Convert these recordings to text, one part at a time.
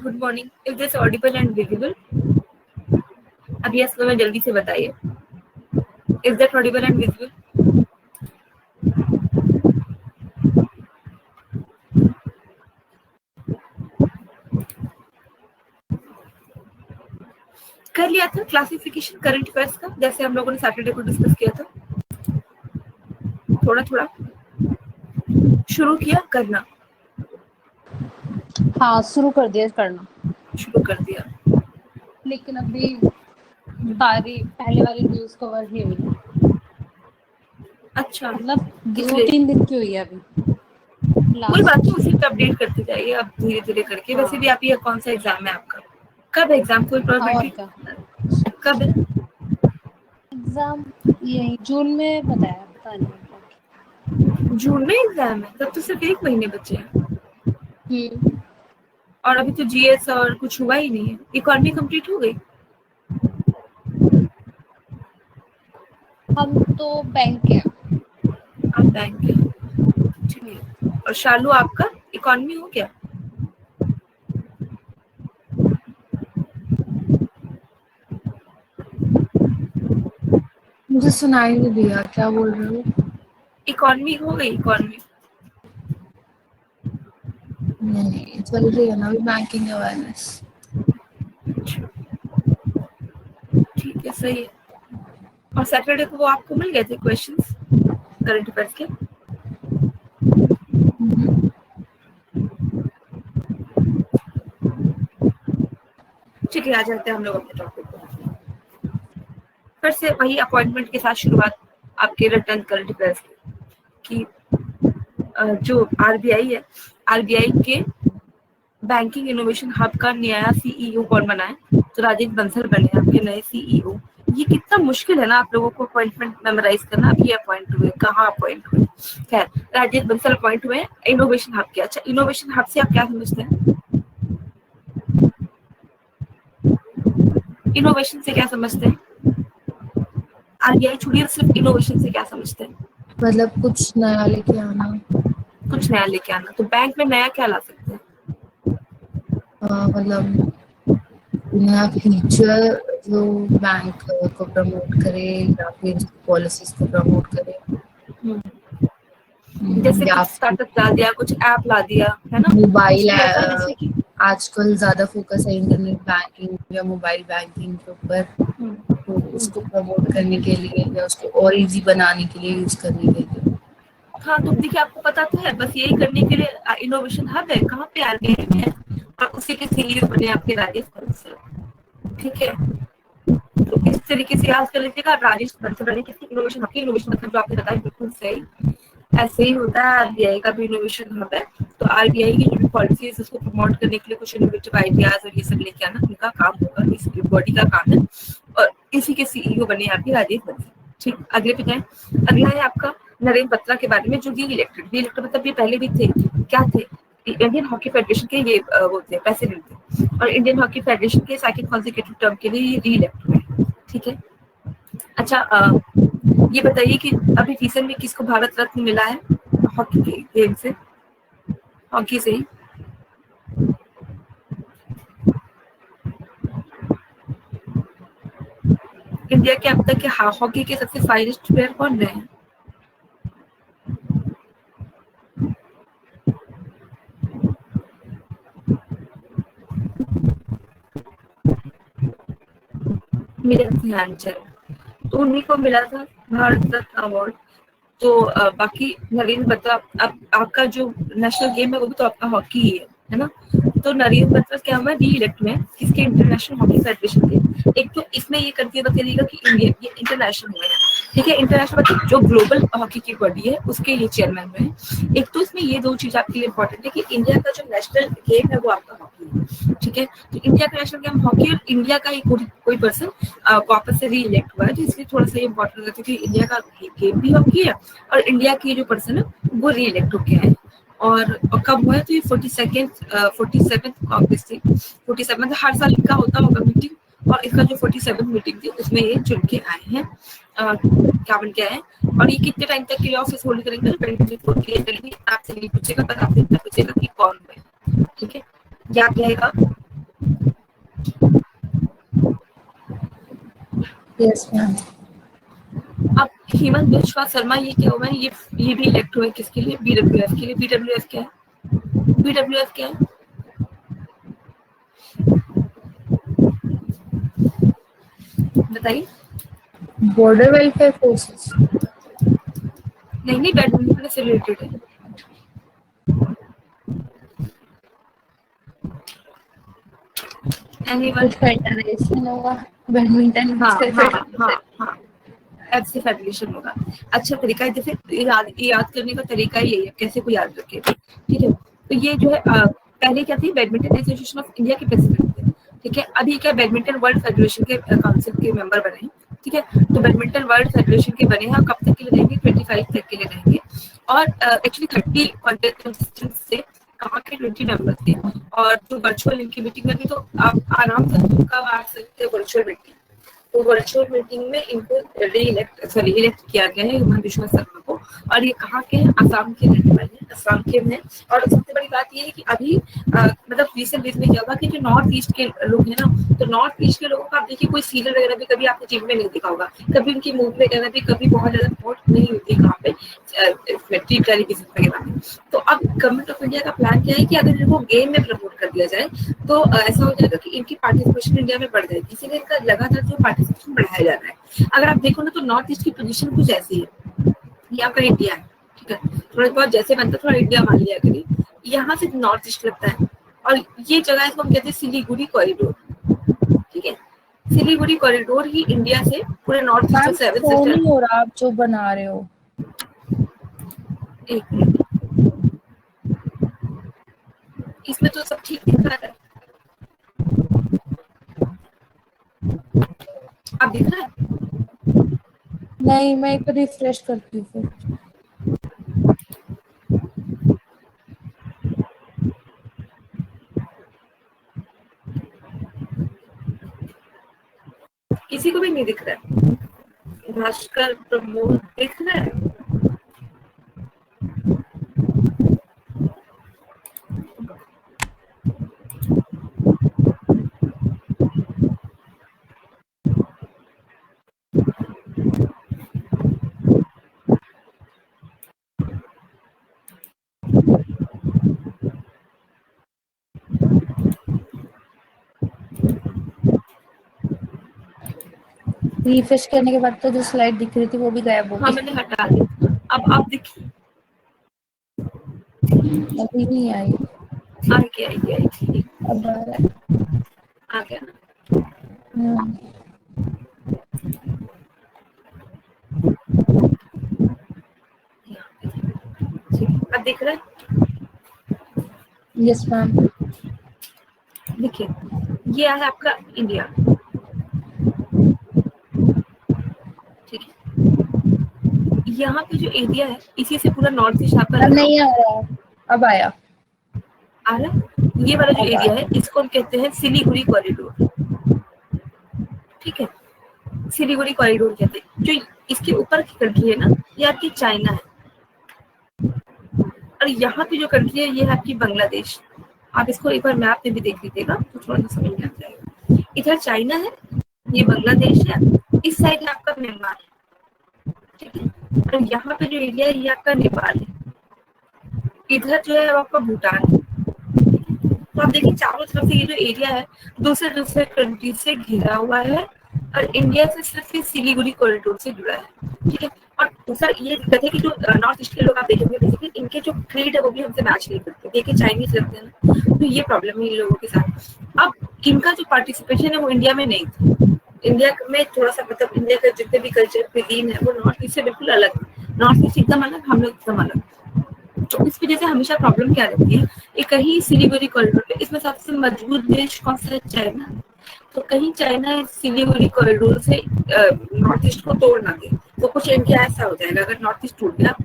Good morning. Is this Audible and visible? अब yes में जल्दी से बताइए. Is that Audible and visible? कर लिया था क्लासिफिकेशन करंट अफेयर्स का, जैसे हम लोगों ने सैटरडे को डिस्कस किया था. थोड़ा थोड़ा शुरू किया करना. हाँ, शुरू कर दिया करना. शुरू कर दिया. लेकिन अभी सारी पहले वाली न्यूज कवर ही हुई है. अच्छा, मतलब इसलिए 2-3 दिन की हुई है अभी. कोई बात नहीं, उसी पे अपडेट करते जाइए आप धीरे धीरे करके. वैसे भी आप ये कौन सा एग्जाम है आपका? कब है एग्जाम? कोई और प्रोबेबिलिटी कब है एग्जाम? यही जून में बताया, पता नहीं. जून में एग्जाम है? तब तो सिर्फ 1 महीने बचे हैं. और अभी तो जीएस और कुछ हुआ ही नहीं है. इकोनॉमी कंप्लीट हो गई? हम तो बैंक के हैं. आप बैंक के. ठीक है. और शालू आपका इकोनॉमी हो गया? मुझे सुनाई नहीं दिया, क्या बोल रहे हो? इकोनॉमी हो गई? इकोनॉमी नहीं, चल रही है ना अभी बैंकिंग अवेयरनेस. ठीक है, सही है. और सैटरडे को वो आपको मिल गए थे क्वेश्चंस करंट अफेयर्स के? ठीक है, आ जाते हैं हम लोग अपने टॉपिक पर. फिर से वही अपॉइंटमेंट के साथ शुरुआत आपके रिटर्न करंट अफेयर्स की. जो आरबीआई है, आरबीआई के बैंकिंग इनोवेशन हब का नया सीईओ कौन बना है? तो राजेश बंसल बने आपके नए सीईओ. ये कितना मुश्किल है ना आप लोगों को अपॉइंटमेंट मेमोराइज करना. अब ये अपॉइंट हुए, कहाँ अपॉइंट हुए? खैर, राजेश बंसल अपॉइंट हुए इनोवेशन हब के. अच्छा, इनोवेशन हब से आप क्या समझते हैं? इनोवेशन से क्या समझते हैं? आरबीआई छोड़िए, सिर्फ इनोवेशन से क्या समझते हैं? मतलब कुछ नया लेके आना. कुछ नया लेके आना. तो बैंक में नया क्या ला सकते हैं? मतलब नया फीचर जो बैंक को प्रमोट करे या फिर पॉलिसीज को प्रमोट करे. जैसे कुछ स्टार्टअप ला दिया, कुछ ऐप ला दिया, है ना? मोबाइल जैसे कि आजकल ज्यादा फोकस है इंटरनेट बैंकिंग या मोबाइल बैंकिंग के ऊपर. तो उसको प्रमोट करने के लिए या उसको और इजी बनाने के लिए, यूज करने के लिए. हाँ, तो देखिए आपको पता तो है, बस यही करने के लिए इनोवेशन हब है. कहाँ पे? आरबीआई में है. और उसी के सीईओ बने आपके राजेश बंसल. ठीक है, तो इस तरीके से याद कर लीजिएगा. राजेश बंसल बने किसी इनोवेशन हब की. इनोवेशन मतलब जो आपने बताया बिल्कुल सही, ऐसे ही होता है. आरबीआई का भी इनोवेशन हब है. तो आरबीआई की जो पॉलिसीज उसको प्रमोट करने के लिए कुछ इनोवेटिव आइडियाज और ये सब लेके आना उनका काम होगा, इसकी बॉडी का काम है. और इसी के सीईओ बने आपके राजेश बंसल. ठीक, अगले पे जाए. अगला है आपका नरेंद्र बत्रा के बारे में, जो री इलेक्टेड मतलब ये पहले भी थे. क्या थे? इंडियन हॉकी फेडरेशन के ये वो थे, प्रेसिडेंट थे. और इंडियन हॉकी फेडरेशन के सेकंड कॉन्सेक्यूटिव टर्म के लिए री इलेक्ट हुए. ठीक है. अच्छा, ये बताइए कि अभी रिसेंट में किसको भारत रत्न मिला है हॉकी के गेम से? हॉकी से ही. इंडिया के अब तक के हॉकी के सबसे फाइनेस्ट प्लेयर कौन रहे हैं? मेरा ध्यानचंद. तो उन्हीं को मिला था भारत रत्न अवार्ड. तो बाकी नरेंद्र बत्रा, अब आपका जो नेशनल गेम है वो भी तो आपका हॉकी ही है ना? तो नरेंद्र बत्रा क्या हुआ री इलेक्ट में किसके? इंटरनेशनल हॉकी फेडरेशन के. एक तो इसमें ये कर दिया बताइएगा कि इंडियन, ये इंटरनेशनल हुए हैं. ठीक है, इंटरनेशनल मतलब जो ग्लोबल हॉकी की बॉडी है उसके ये चेयरमैन हुए हैं. एक तो इसमें ये दो चीज आपके लिए इंपॉर्टेंट है कि इंडिया का जो नेशनल गेम है वो आपका हॉकी है. ठीक है, तो इंडिया का नेशनल गेम हॉकी और इंडिया का ही कोई पर्सन वापस से री इलेक्ट हुआ है. तो इसलिए थोड़ा सा इंपॉर्टेंट रहता है कि इंडिया का गेम भी हॉकी है और इंडिया की जो पर्सन है वो री इलेक्ट होके आए. और कब हुआ है, तो ये 47 कांग्रेस थी। 47 हर साल इनका होता होगा मीटिंग, और इसका जो 47 मीटिंग थी उसमें ये चुन के आए हैं, क्या बन के आए हैं। और ये कितने टाइम तक के लिए ऑफिस होल्ड करेंगे, 24 के लिए आपसे नहीं पूछेगा, पर आपसे पूछेगा कि कौन है, ठीक है, याद रहेगा। Yes ma'am. अब हेमंत बिश्वा शर्मा ये क्या हुआ है, ये भी इलेक्ट हुए किसके लिए, BWF के लिए। BWF क्या है, BWF क्या है, बताइए। Border welfare forces. नहीं, बैडमिंटन से रिलेटेड है। एनीवन? कुछ फेडरेशन होगा बैडमिंटन हाँ हाँ हाँ से। हाँ, ऐसे फेडरेशन होगा। अच्छा तरीका है, जैसे याद करने का तरीका यही है, कैसे को याद रखे, ठीक है। तो ये जो है पहले क्या थी, बैडमिंटन एसोसिएशन ऑफ इंडिया के प्रेसिडेंट थे, ठीक है। अभी क्या बैडमिंटन वर्ल्ड फेडरेशन के काउंसिल के मेंबर बने हैं, ठीक है। तो बैडमिंटन वर्ल्ड फेडरेशन के बने हैं, कब तक के लिए रहेंगे, 25 तक के लिए रहेंगे। और एक्चुअली 30 कॉन्टेस्टेंट्स से कहाँ के 20 मेंबर थे। और जो वर्चुअल इनकी मीटिंग में भी, तो आप आराम से उनका बांट सकते हैं वर्चुअल मीटिंग। तो वर्चुअल मीटिंग में इनको इलेक्ट किया गया है, हेमंत बिश्वा शर्मा को। और ये कहाँ के हैं, आसाम के रहने वाले हैं, आसाम के हैं। और सबसे बड़ी बात ये है कि अभी मतलब रिसेंट डेज में क्या हुआ कि जो नॉर्थ ईस्ट के लोग हैं ना, तो नॉर्थ ईस्ट के लोगों का आप देखिए, कोई सीरियल वगैरह भी कभी आपने टीवी में नहीं देखा होगा, कभी उनकी मूवी वगैरह भी कभी बहुत ज्यादा सपोर्ट नहीं होती कहाँ पे, टेलीविजन वगैरह में। तो अब गवर्नमेंट ऑफ इंडिया का प्लान क्या है कि अगर इनको गेम में प्रमोट कर दिया जाए, तो ऐसा हो जाएगा कि इनकी पार्टिसिपेशन इंडिया में बढ़ जाएगी, इसीलिए इनका लगातार जो पार्टिसिपेशन बढ़ाया जा रहा है। अगर आप देखो ना, तो नॉर्थ ईस्ट की पोजीशन कुछ ऐसी है, ये आपका इंडिया है, ठीक है, थोड़ा बहुत जैसे बनता है, थोड़ा इंडिया मान लिया करिए, यहाँ से नॉर्थ ईस्ट लगता है। और ये जगह इसको हम कहते हैं सिलीगुड़ी कॉरिडोर, ठीक है। सिलीगुड़ी कॉरिडोर ही इंडिया से पूरे north east ma'am seven phone sister. नहीं हो रहा, आप जो बना रहे हो। एक मिनट, इसमें तो सब ठीक दिख रहा है, आप दिख रहा है। नहीं, मैं एक रिफ्रेश करती हूँ फिर। किसी को भी नहीं दिख रहा है, भास्कर प्रमोद दिख रहा है। रिफ्रेश करने के बाद तो जो स्लाइड दिख रही थी वो भी गायब हो हाँ, गई। मैंने हटा दी। अब आप देखिए, अभी नहीं आई। आ गया, अब आ रहा है। आ गया ना। ठीक है, अब दिख रहा है। Yes ma'am. देखिए, ये है आपका इंडिया, ठीक है। यहाँ पे जो एरिया है, इसी से पूरा नॉर्थ ईस्ट आपका अब लगा नहीं आ रहा, अब आया। आ रहा है। ये वाला जो अब एरिया आया। है, इसको हम कहते हैं सिलीगुड़ी कॉरिडोर, ठीक है। सिलीगुड़ी कॉरिडोर कहते हैं। जो इसके ऊपर की कंट्री है ना, ये आपकी चाइना है। और यहाँ पे जो कंट्री है, ये है आपकी बांग्लादेश। आप इसको एक बार मैप में भी देख लीजिएगा, तो थोड़ा सा समझ में आ जाएगा। इधर चाइना है, ये बांग्लादेश है, इस साइड है आपका म्यांमार, ठीक है। और यहाँ पे जो एरिया है, ये आपका नेपाल है, इधर जो है आपका भूटान है। तो आप देखिए, चारों तरफ से ये जो एरिया है, दूसरे दूसरे कंट्री से घिरा हुआ है, और इंडिया से सिर्फ ये सिलीगुड़ी कॉरिडोर से जुड़ा है, ठीक है। और सर ये दिक्कत है कि जो नॉर्थ ईस्ट के लोग आप देखेंगे, बेसिकली इनके जो क्रीड है वो भी हमसे मैच नहीं करते, देखिए चाइनीज लगते हैं ना, तो ये प्रॉब्लम है इन लोगों के साथ। अब इनका जो पार्टिसिपेशन है वो इंडिया में नहीं था। इंडिया में थोड़ा सा, मतलब इंडिया का जितने भी कल्चर क्विजीन है वो नॉर्थ ईस्ट से बिल्कुल अलग है। नॉर्थ ईस्ट एकदम अलग, हम लोग एकदम अलग। तो इस वजह से हमेशा प्रॉब्लम क्या रहती है, ये कहीं सिलीगुड़ी कॉरिडोर पे, इसमें सबसे मजबूत देश कौन सा है, चाइना। तो कहीं चाइना सिलीगुड़ी कॉरिडोर से नॉर्थ ईस्ट को तोड़ ना दे, तो कुछ इंडिया ऐसा हो जाएगा अगर नॉर्थ ईस्ट टूट गया,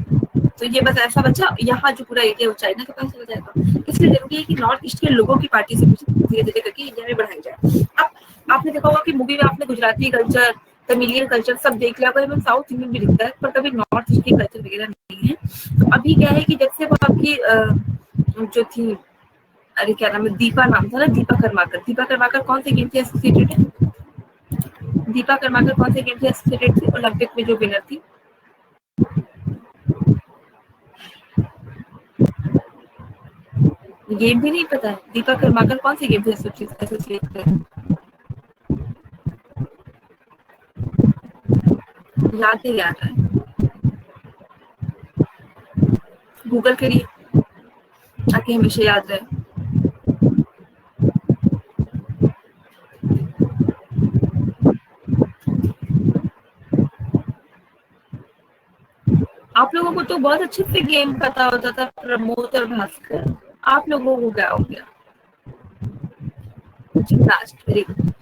तो ये बस ऐसा बच्चा यहाँ जो पूरा एरिया वो चाइना के पास चला जाएगा। इसलिए जरूरी है कि नॉर्थ ईस्ट के लोगों की पार्टिसिपेशन धीरे धीरे करके इंडिया में बढ़ाई जाए। अब आपने देखा होगा कि मूवी में आपने गुजराती कल्चर, तमिलियन कल्चर सब देख लिया होगा, साउथ इंडियन भी दिखता है, पर कभी नॉर्थ ईस्ट की कल्चर वगैरह नहीं है। तो अभी क्या है कि जब से वो आपकी जो थी, अरे क्या नाम है, दीपा नाम था ना, दीपा कर्माकर कौन से गेम से एसोसिएटेड है? दीपा कर्माकर कौन से गेम से एसोसिएटेड थी ओलंपिक में जो विनर थी? गेम भी नहीं पता है? दीपा कर्माकर कौन से गेम से एसोसिएटेड है? याद नहीं आ रहा है, गूगल करिए ताकि हमेशा याद रहे। आप लोगों को तो बहुत अच्छे से गेम पता होता था, प्रमोद और भास्कर, आप लोगों को क्या हो गया? Very good.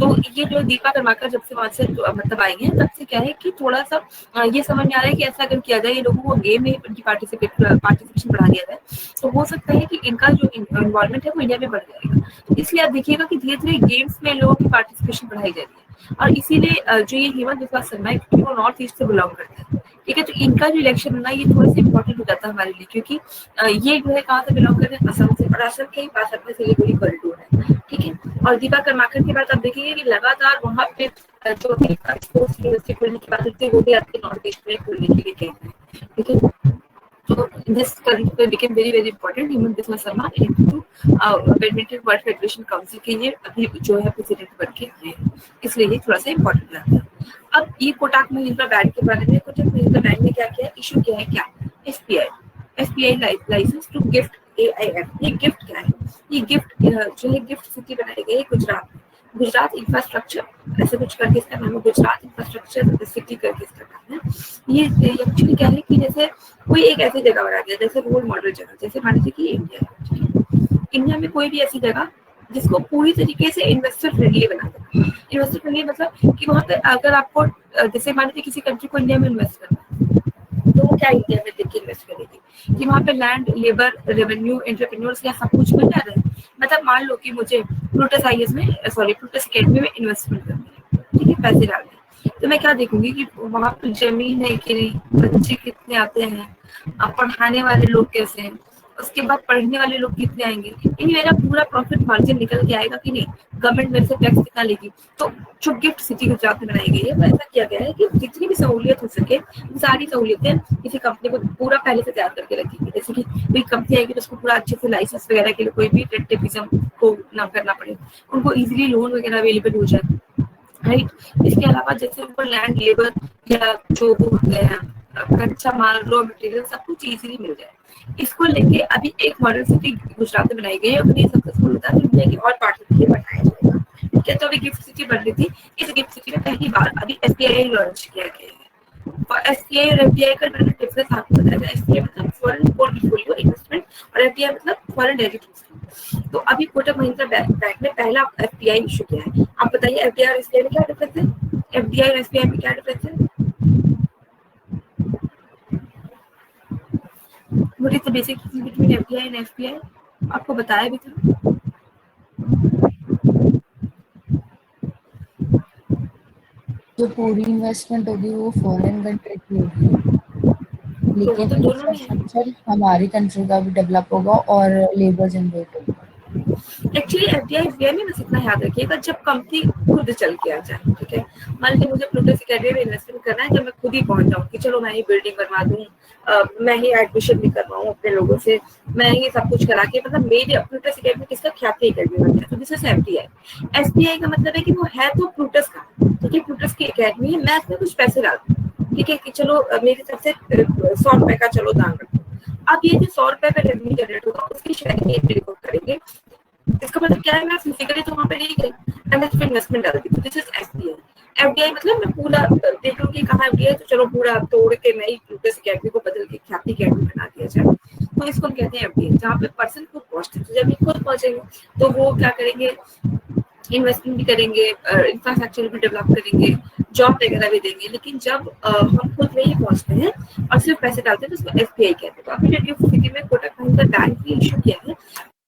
तो ये जो दीपा कर्माकर जब से वहां से मतलब आई है, तब से क्या है कि थोड़ा सा ये समझ में आ रहा है कि ऐसा अगर किया जाए, ये लोगों को गेम में उनकी पार्टिसिपेशन बढ़ा दिया जाए, तो हो सकता है कि इनका जो इन्वॉल्वमेंट है वो इंडिया में बढ़ जाएगा। तो इसलिए आप देखिएगा कि धीरे धीरे गेम्स में लोगों की पार्टिसिपेशन बढ़ाई जा रही है। और इसीलिए जो ये हेमंत बिस्वा शर्मा है, क्योंकि वो नॉर्थ ईस्ट से बिलोंग करते हैं, ठीक है, तो इनका जो इलेक्शन होना ये थोड़ा सा इम्पोर्टेंट हो जाता है हमारे लिए, क्योंकि ये जो है कहाँ से बिलोंग करते हैं? असम से, और असम के ही पास अपने सिलीगुड़ी कॉरिडोर है, ठीक है। और दीपा कर्माकर की बात आप देखेंगे कि लगातार वहाँ पे जो यूनिवर्सिटी खुलने की बात होती है, वो भी आपके नॉर्थ ईस्ट में खुलने के लिए कह रहे हैं, ठीक है। तो this became very very important। Hemant Biswa Sharma badminton world federation council के लिए अभी जो है प्रेसिडेंट बन के आए हैं, इसलिए ये थोड़ा सा इम्पोर्टेंट रहता है। अब ये कोटक महिंद्रा बैंक के बारे में, कोटक महिंद्रा बैंक ने क्या किया, इशू किया है क्या, SPI license to gift AIF। ये गिफ्ट क्या है? ये गिफ्ट जो है गिफ्ट सिटी बनाई गई है गुजरात में, गुजरात इंफ्रास्ट्रक्चर ऐसे कुछ करके इसका नाम है, गुजरात इंफ्रास्ट्रक्चर सिटी करके इसका नाम है। ये एक्चुअली क्या है कि जैसे कोई एक ऐसी जगह बना दिया, जैसे रोल मॉडल जगह, जैसे मान लीजिए कि इंडिया में कोई भी ऐसी जगह जिसको पूरी तरीके से इन्वेस्टर फ्रेंडली बना देना। इन्वेस्टर फ्रेंडली मतलब कि वहाँ पे अगर आपको जैसे मान लीजिए किसी कंट्री को इंडिया में इन्वेस्ट करना है, तो वो क्या इंडिया में देख के इन्वेस्ट करेगी कि वहाँ पे लैंड, लेबर, रेवेन्यू, एंटरप्रेन्योर्स या सब कुछ मिल जा रहा है। मतलब मान लो कि मुझे प्लूटस अकेडमी में इन्वेस्टमेंट करनी है, ठीक है, पैसे डालने, तो मैं क्या देखूंगी कि वहाँ पर जमीन है कि नहीं, बच्चे कितने आते हैं, पढ़ाने वाले लोग कैसे हैं, उसके बाद पढ़ने वाले लोग कितने आएंगे, यानी मेरा पूरा प्रॉफिट मार्जिन निकल के आएगा कि नहीं, गवर्नमेंट मेरे से टैक्स कितना लेगी। तो जो गिफ्ट सिटी गुजरात में बनाई गई है, वो ऐसा किया गया है कि जितनी भी सहूलियत हो सके सारी सहूलियतें किसी कंपनी को पूरा पहले से तैयार करके रखेगी। जैसे कि कोई कंपनी आएगी तो उसको पूरा अच्छे से लाइसेंस वगैरह के लिए कोई भी टेक्निज्म को ना करना पड़े, उनको इजीली लोन वगैरह अवेलेबल हो जाए, राइट। इसके अलावा जैसे उनको लैंड, लेबर या जो होते हैं कच्चा माल, रॉ मटेरियल, सब कुछ इजीली मिल जाए। इसको लेके अभी एक मॉडल सिटी गुजरात में बनाई गई है। अगर ये सक्सेसफुल होता है तो इंडिया की और पार्ट में बनाया जाएगा, ठीक है। तो अभी गिफ्ट सिटी बन रही थी, इस गिफ्ट सिटी में पहली बार अभी SBI लॉन्च किया गया है। और SBI और FDI का डिफरेंस आपको बताया। SBI मतलब फॉरेन पोर्टफोलियो इन्वेस्टमेंट और FDI मतलब फॉरेन डायरेक्ट इन्वेस्टमेंट। तो अभी कोटक महिंद्रा बैंक ने पहला FDI इशू किया है। आप बताइए FDI और SBI में क्या डिफरेंस है? FDI और SBI में क्या डिफरेंस है? What is the basic difference between FDI and SBI? आपको बताया भी था। जो पूरी इन्वेस्टमेंट होगी वो फॉरेन कंट्री की होगी, लेकिन तो दोनों में इंफ्रास्ट्रक्चर हमारी कंट्री का भी डेवलप होगा और लेबर जनरेट होगा। एक्चुअली FDI SBI में बस इतना याद रखिएगा, जब कंपनी खुद चल के आ जाए, ठीक है। मान लीजिए मुझे प्लूटस अकेडमी में इन्वेस्टमेंट करना है, जब मैं खुद ही पहुंच जाऊँ कि चलो मैं ही बिल्डिंग बनवा दूँ, मैं ही एडमिशन भी करवाऊँ अपने लोगों से, मैं ही सब कुछ करा के, मतलब मेरे प्लूटस अकेडमी किसका ख्याति अकेडमी बनता है, तो दिस इज FDI। SBI का मतलब है कि वो है तो प्लूटस का, ठीक है, प्लूटस की अकेडमी है, मैं इसमें कुछ पैसे डाल दूँ, ठीक है, कि चलो मेरी तरफ से 100 रुपए का चलो दान रखो। अब ये जो 100 रुपए का रेवेन्यू जनरेट होगा उसकी शेयरिंग एंट्री रिपोर्ट करेंगे। इसका मतलब क्या है, मैं फिजिकली तो वहाँ पे नहीं गई, मैंने सिर्फ इन्वेस्टमेंट डाल दी, तो दिस इज SBI। FDI मतलब मैं पूरा देख लूँ कि कहाँ FDI, तो चलो पूरा तोड़ के मैं ही प्लूटस अकेडमी को बदल के ख्याति अकेडमी बना दिया जाए, तो इसको कहते हैं FDI, जहाँ पे पर्सन खुद पहुँचते हैं। तो जब ये खुद पहुँचेंगे तो वो क्या करेंगे, इन्वेस्टमेंट भी करेंगे, इंफ्रास्ट्रक्चर भी डेवलप करेंगे, जॉब वगैरह भी देंगे, लेकिन जब हम खुद नहीं पहुंचते हैं और सिर्फ पैसे डालते हैं तो उसको एफपीआई कहते हैं। तो अभी जो गिफ्ट सिटी में कोटक महिंद्रा बैंक ने इशू किया है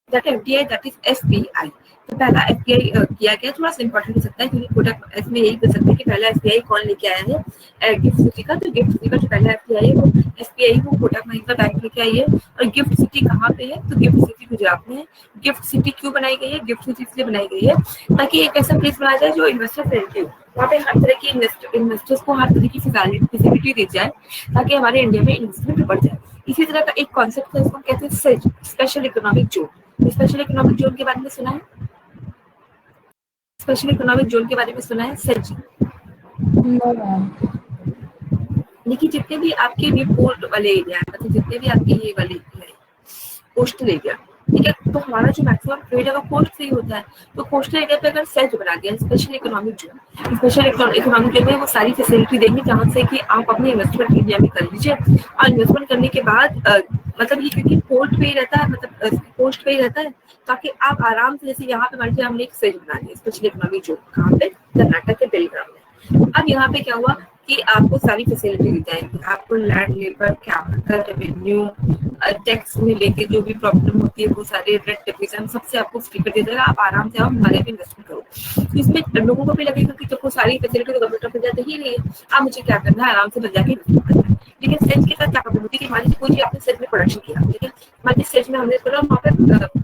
that FDI, that is SBI. तो पहला एफबीआई किया गया, थोड़ा सा इंपॉर्टेंट हो सकता है क्योंकि कोटक इसमें यही कर सकते हैं कि पहला एफबीआई कौन लेके आया है गिफ्ट सिटी का। तो गिफ्ट सिटी का जो पहला एफबीआई है वो एसबीआई को कोटक महिंद्रा बैंक लेके आई है। और गिफ्ट सिटी कहाँ पे है? तो गिफ्ट सिटी गुजरात में है। गिफ्ट सिटी क्यों बनाई गई है? गिफ्ट सिटी इसलिए बनाई गई है ताकि एक ऐसा प्लेस बनाया जाए जो इन्वेस्टर फ्रेंडली हो, वहाँ पे हर तरह की इन्वेस्टर्स को हर तरह की फैसिलिटी दी जाए ताकि हमारे इंडिया में इन्वेस्टमेंट बढ़ जाए। इसी तरह का एक कॉन्सेप्ट है, इसको कहते हैं says, special economic zone. Special economic zone के बारे में सुना है? स्पेशल इकोनॉमिक जोन के बारे में सुना है? सेज। देखिए जितने भी आपके ये पोर्ट वाले एरिया है, मतलब जितने भी आपके ये वाले कोस्टल एरिया, ठीक है, तो हमारा जो मैक्सिमम ट्रेड है वो कोस्ट से ही होता है। तो कोस्टल एरिया पे अगर सेज बना दिया special economic zone, special economic zone में वो सारी फैसिलिटी देंगे जहाँ से कि आप अपने इन्वेस्टमेंट इंडिया में कर लीजिए। और इन्वेस्टमेंट करने के बाद मतलब ये क्योंकि पोर्ट पे ही रहता है, मतलब कोस्ट पे ही रहता है, ताकि आप आराम से, जैसे यहाँ पे मान लीजिए हमने एक सेज बना दिया स्पेशल इकोनॉमिक जोन, कहाँ पे? कर्नाटक के बेलगाम में। अब यहाँ पे क्या हुआ कि आपको सारी फैसिलिटी दी जाएगी, आपको land, labour, capital, revenue, tax में लेके जो भी प्रॉब्लम होती है वो सारे रेट डिवीजन सबसे आपको फ्री कर दिया जाएगा। आप आराम से आप हमारे पे इन्वेस्टमेंट करो। तो इसमें लोगों को भी लगेगा कि तो सारी फैसिलिटी तो गवर्नमेंट ऑफ इंडिया दे ही रही है, अब मुझे क्या करना है, आराम से बन जाके इन्वेस्टमेंट करना है। लेकिन सेज के साथ क्या प्रॉब्लम होती है कि हमारी कोई चीज आपने सेज में प्रोडक्शन किया, ठीक है, हमारे सेज में हमने वहाँ पे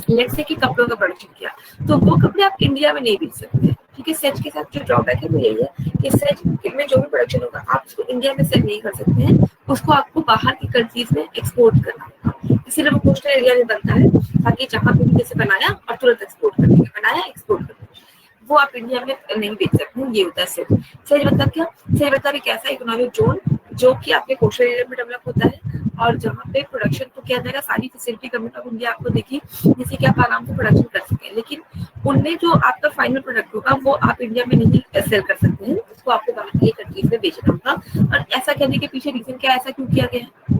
लेट्स से कि कपड़ों का प्रोडक्शन किया, तो वो कपड़े आप इंडिया में नहीं बेच सकते, ठीक है। सेज के साथ जो ड्रॉबैक है वो यही है कि सेज में जो भी प्रोडक्शन होगा आप उसको इंडिया में सेल नहीं कर सकते हैं, उसको आपको बाहर की कंट्रीज में एक्सपोर्ट करना होगा। इसीलिए वो कोस्टल एरिया में बनता है ताकि जहाँ पे भी जैसे बनाया और तुरंत एक्सपोर्ट कर देंगे, बनाया एक्सपोर्ट कर देंगे, वो आप इंडिया में नहीं बेच सकते हैं। ये होता है सेज। सेज मतलब क्या? सेज मतलब एक ऐसा इकोनॉमिक जोन जो कि आपके कोस्टल एरिया में डेवलप होता है और जहाँ पे प्रोडक्शन तो किया जाएगा, सारी फैसिलिटी गवर्नमेंट ऑफ इंडिया आपको देगी जिससे कि आप आराम से प्रोडक्शन कर सकें। लेकिन उनमें जो आपका फाइनल प्रोडक्ट होगा वो आप इंडिया में नहीं सेल कर सकते हैं, उसको आपको बाहर की कंट्रीज में बेचना होगा। और ऐसा करने के पीछे रीजन क्या है, ऐसा क्यों किया गया है?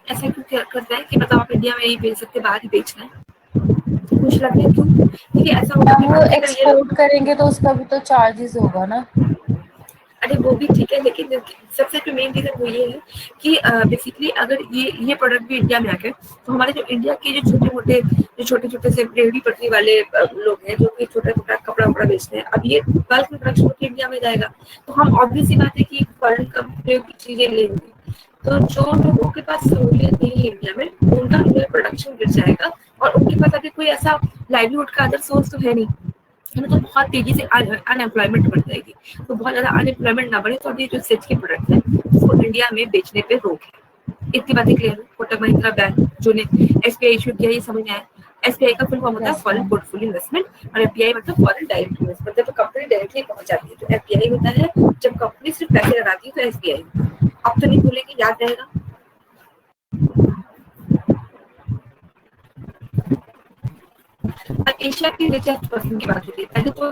ऐसा क्यों करता है कि मतलब आप इंडिया में नहीं बेच सकते, बाहर ही बेचना है? कुछ लग रहा है क्यों? देखिए ऐसा होता है, वो एक्सपोर्ट करेंगे तो उसका भी तो चार्जेस होगा ना। अरे वो भी ठीक है, लेकिन सबसे जो मेन रीजन वो ये है कि बेसिकली अगर ये प्रोडक्ट भी इंडिया में आ गए तो हमारे जो इंडिया के जो छोटे छोटे से रेहड़ी पटरी वाले लोग हैं जो कि छोटा छोटा कपड़ा वपड़ा बेचते हैं, अब ये बल्क में प्रोडक्शन होकर इंडिया में जाएगा तो हम ऑब्वियस सी बात है कि फॉरेन कंपनियों की चीजें लेंगे, तो जो लोगों के पास सहूलियत नहीं है इंडिया में उनका इंडिया प्रोडक्शन गिर जाएगा और उनके पास अभी कोई ऐसा लाइवलीहुड का अदर सोर्स तो है नहीं, तो बहुत तेजी से अनएम्प्लॉयमेंट बढ़ जाएगी। तो बहुत ज्यादा अनएम्प्लॉयमेंट ना बढ़े तो अभी जो सेज के प्रोडक्ट है उसको इंडिया में बेचने पे रोक है। इतनी बातें क्लियर है। कोटक महिंद्रा बैंक जो ने एसबीआई इशू किया, ये समझ में आया। एसबीआई का फुल फॉर्म होता है फॉरेन पोर्टफोलियो इन्वेस्टमेंट और एफडीआई मतलब फॉरेन डायरेक्ट इन्वेस्टमेंट, तो कंपनी डायरेक्टली पहुंच जाती है। तो एफडीआई होता है जब कंपनी सिर्फ पैसे लगाती है, तो एसबीआई अब तो नहीं भूलेंगे, याद रहेगा। एशिया के रिचेस्ट पर्सन की बात होती है पहले तो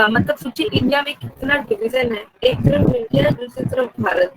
मतलब सोचिए इंडिया में कितना डिवीजन है, एक तरफ इंडिया दूसरी तरफ भारत।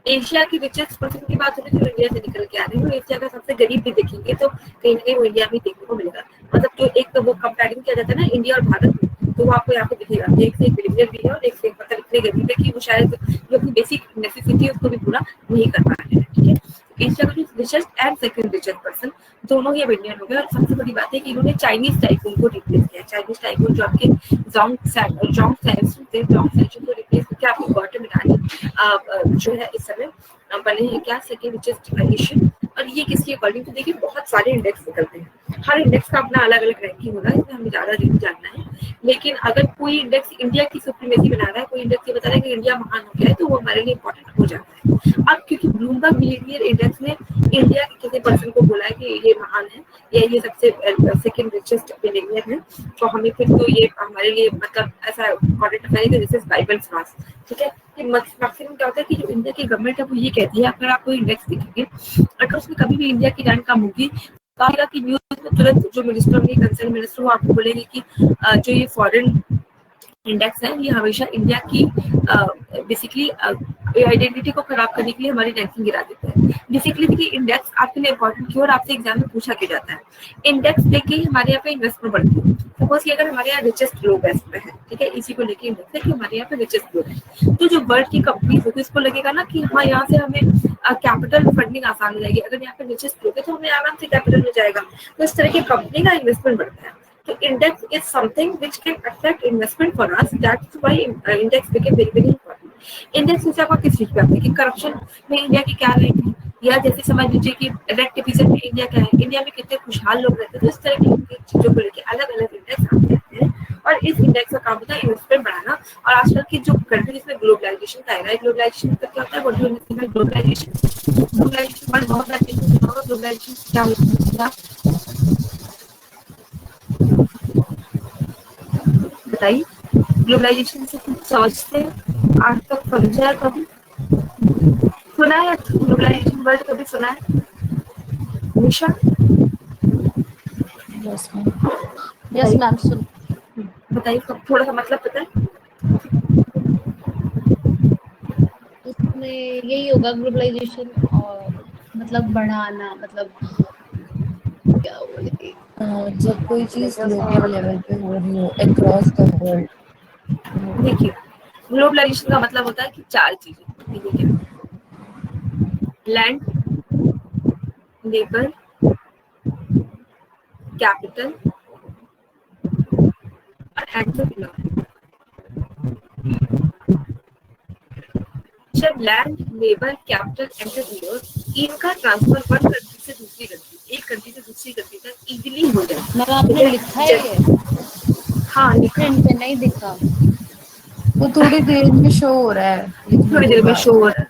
एशिया की रिचेस्ट पर्सन की बात होती है जो इंडिया से निकल के आ रहे हैं, एशिया का सबसे गरीब भी देखेंगे तो कहीं ना कहीं वो इंडिया में देखने को मिलेगा। मतलब जो एक तो वो कंपेरिजन किया जाता है ना इंडिया और भारत में, तो वो आपको यहाँ पे दिखेगा एक से एक बिलियनियर भी है और एक से एक मतलब इतने गरीब है कि वो शायद जो अपनी बेसिक नेसेसिटी है उसको भी पूरा नहीं कर पा रहे हैं, ठीक है। एशिया का जो richest and second richest person दोनों ही अब इंडियन हो गए। और सबसे बड़ी बात है कि इन्होंने चाइनीज टाइकून को रिप्लेस किया। चाइनीज टाइकून जो आपके जोंग सैमसंग को रिप्लेस करके आपको गौतम अडानी जो है इस समय बने हैं क्या सेकंड रिचेस्ट एशियन। और ये किसके अकॉर्डिंग? तो देखिए बहुत सारे इंडेक्स निकलते हैं, हर इंडेक्स का अपना अलग अलग रैंकिंग होगा, इसमें हमें ज्यादा नहीं जानना है। लेकिन अगर कोई इंडेक्स इंडिया की सुप्रीमेसी बना रहा है, कोई इंडेक्स ये बता रहा है कि इंडिया महान हो गया है, तो वो हमारे लिए इंपॉर्टेंट हो जाता है। अब क्योंकि ब्लूमबर्ग मिलेनियर इंडेक्स ने इंडिया के किसी पर्सन को बोला है कि ये महान है या ये सबसे सेकंड रिचेस्ट मिलेनियर है, तो हमें फिर तो ये हमारे लिए मतलब ऐसा इंपॉर्टेंट है कि this is Bible for us, ठीक है। कि मैक्सिमम क्या होता है कि जो इंडिया की गवर्नमेंट है वो ये कहती है, अगर आप कोई इंडेक्स देखेंगे अगर उसमें कभी भी इंडिया की रैंक कम होगी तो कि न्यूज में तुरंत जो मिनिस्टर होंगे कंसर्न मिनिस्टर वो आपको बोलेंगे कि जो ये फॉरेन इंडेक्स है, ये हमेशा इंडिया की बेसिकली आइडेंटिटी को खराब करने के लिए हमारी रैंकिंग गिरा देते हैं। बेसिकली देखिए इंडेक्स आपके लिए इंपॉर्टेंट क्यों और आपसे एग्जाम में पूछा क्यों जाता है। इंडेक्स लेके ही हमारे यहाँ पे इन्वेस्टमेंट बढ़ती है। सपोज कि अगर हमारे यहाँ रिचेस्ट लोग है इसमें है, ठीक है, इसी को लेके इंडेक्स है कि हमारे यहाँ पे रिचेस्ट लोग है, तो जो वर्ल्ड की कंपनी है तो इसको लगेगा ना कि हाँ यहाँ से हमें कैपिटल फंडिंग आसान हो जाएगी। अगर यहाँ पे रिचेस्ट लोग है तो हमें आराम से कैपिटल मिल जाएगा। तो इस तरह की कंपनी का इन्वेस्टमेंट बढ़ता है। So index is something which can affect investment for us. That's why index became very very important. Index से आपका किस चीज पे आता है कि करप्शन में इंडिया की क्या रैंक है, या जैसे समझ लीजिए कि रेड टेपिजन में इंडिया क्या है, इंडिया में कितने खुशहाल लोग रहते हैं। तो इस तरह की चीजों को लेकर अलग अलग इंडेक्स आते हैं और इस इंडेक्स का काम होता है इन्वेस्टमेंट बढ़ाना। और आजकल की जो कंट्रीज में ग्लोबलाइजेशन का है, ग्लोबलाइजेशन मतलब क्या होता है, what do you mean by globalisation? Globalisation word बहुत सारे ग्लोबलाइजेशन क्या होता है बताइए। ग्लोबलाइजेशन से कुछ समझते हैं, आज तक समझा है कभी, सुना है ग्लोबलाइजेशन वर्ड कभी सुना है निशा? यस मैम सुन। बताइए थोड़ा सा मतलब पता है? उसमें यही होगा ग्लोबलाइजेशन, और मतलब बढ़ाना, मतलब क्या बोले, जब कोई चीज ग्लोबल लेवल पे हो रही हो अक्रॉस द वर्ल्ड। देखिए ग्लोबलाइजेशन का मतलब होता है कि चार चीजें, देखिए लैंड, लेबर, कैपिटल और एंटरप्रेन्योर। जब लैंड, लेबर, कैपिटल, एंटरप्रेन्योर इनका ट्रांसफर वन कंट्री से दूसरी कंट्री, एक कंट्री से दूसरी कंट्री तक इजीली हो जाए। मैम आपने लिखा है ये? हाँ लिखा प्रिंट पे नहीं दिखा। वो थोड़ी देर में शो हो रहा है, थोड़ी देर में शो हो रहा है।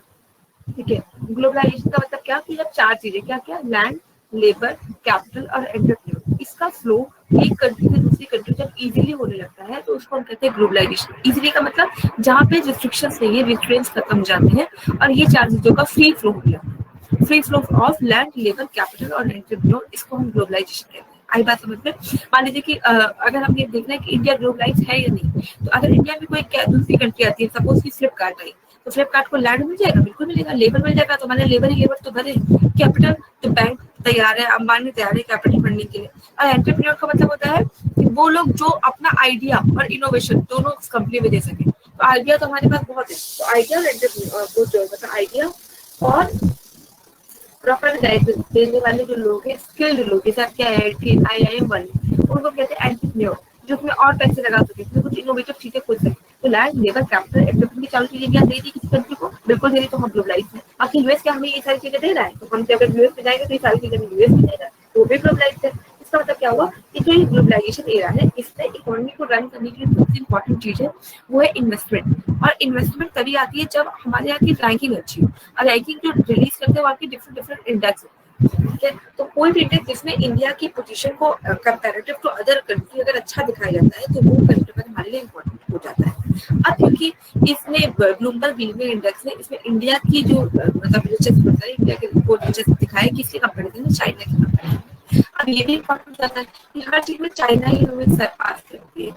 ठीक है, ग्लोबलाइजेशन का मतलब क्या कि जब चार चीजें क्या क्या, लैंड, लेबर, कैपिटल और एंटरप्रेन्योर, इसका फ्लो एक कंट्री से दूसरी कंट्री जब इजीली होने लगता है तो उसको हम कहते हैं ग्लोबलाइजेशन। इजीली का मतलब जहाँ पे रिस्ट्रिक्शंस नहीं है, रिस्ट्रेंट्स खत्म हो जाते हैं और ये चार चीजों का फ्री फ्लो हो जाता है। Free flow of land, labour, capital और एंटरप्रेन्योर, इसको हम ग्लोबलाइजेशन कहते हैं। आई बात समझ में? मान लीजिए कि अगर हम ये देखना है कि इंडिया ग्लोबलाइज है या नहीं, तो अगर इंडिया में कोई दूसरी कंट्री आती है, सपोज की फ्लिपकार्ट आई, तो फ्लिपकार्ट को लैंड मिल जाएगा, बिल्कुल मिलेगा। लेबर मिल जाएगा, तो मैंने लेबर ही लेबर तो भरे। कैपिटल तो बैंक तैयार है, अंबानी तैयार है कैपिटल फंडिंग के लिए। और एंटरप्रेन्योर का मतलब होता है कि वो लोग जो अपना आइडिया और इनोवेशन दोनों कंपनी में दे सके। तो आइडिया तो हमारे पास बहुत है, तो आइडिया और एंटरप्रेन्योर वो जो मतलब आइडिया और प्रॉपर गाइडेंस देने वाले जो लोग हैं, स्किल्ड लोग, जैसे आपके IIM वाले, उनको कहते हैं एंटरप्रेन्योर, जो उसमें और पैसे लगा सके, उसमें कुछ इनोवेटिव चीजें खोज सके। तो लैंड, लेबर, कैपिटल, एंटरप्रेन्योर की चारों चीजें क्या दे दी किसी कंट्री को? बिल्कुल दे दी, तो हम ग्लोबलाइज है। बाकी यूएस क्या हमें ये सारी चीजें दे रहा है? तो हम अगर यूएस में जाएंगे तो ये सारी चीजें यूएस में दे रहा है, तो वो भी ग्लोबलाइज है। इसका मतलब क्या हुआ कि जो ये ग्लोबलाइजेशन एरा है, इसमें इकोनॉमी को रन करने के लिए सबसे इंपॉर्टेंट चीज है वो है इन्वेस्टमेंट। और इन्वेस्टमेंट तभी आती है जब हमारे यहाँ की रैंकिंग अच्छी हो। और रैंकिंग जो रिलीज करते हैं वहाँ की डिफरेंट डिफरेंट इंडेक्स, ठीक है। तो कोई भी इंडेक्स जिसमें इंडिया की पोजीशन को कंपैरेटिव टू अदर कंट्री अगर अच्छा दिखाया जाता है तो वो कंट्री हमारे लिए इम्पोर्टेंट हो जाता है। अब क्योंकि इसमें ब्लूमबर्ग बिलियनियर इंडेक्स है, इसमें इंडिया की जो मतलब रिचेस्ट पर्सन है, इंडिया के रिपोर्ट रिचेस्ट दिखाया किसके कंपैरिजन में, चाइना के कंपैरिजन। अब ये भी इम्पोर्टेंट होता है कि हर चीज में चाइना ही हमें सरपास करती है।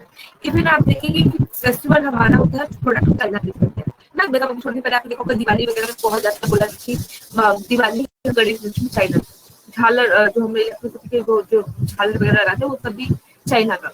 इवन आप देखेंगे कि फेस्टिवल हमारा होता है प्रोडक्ट चाइना से करते हैं ना। मतलब छोटी पहले आप देखो दिवाली वगैरह में बहुत ज्यादा बोला कि दिवाली गणेश में चाइना, झालर जो हम इलेक्ट्रिसिटी के जो झालर वगैरह लगाते हैं वो सब भी चाइना का,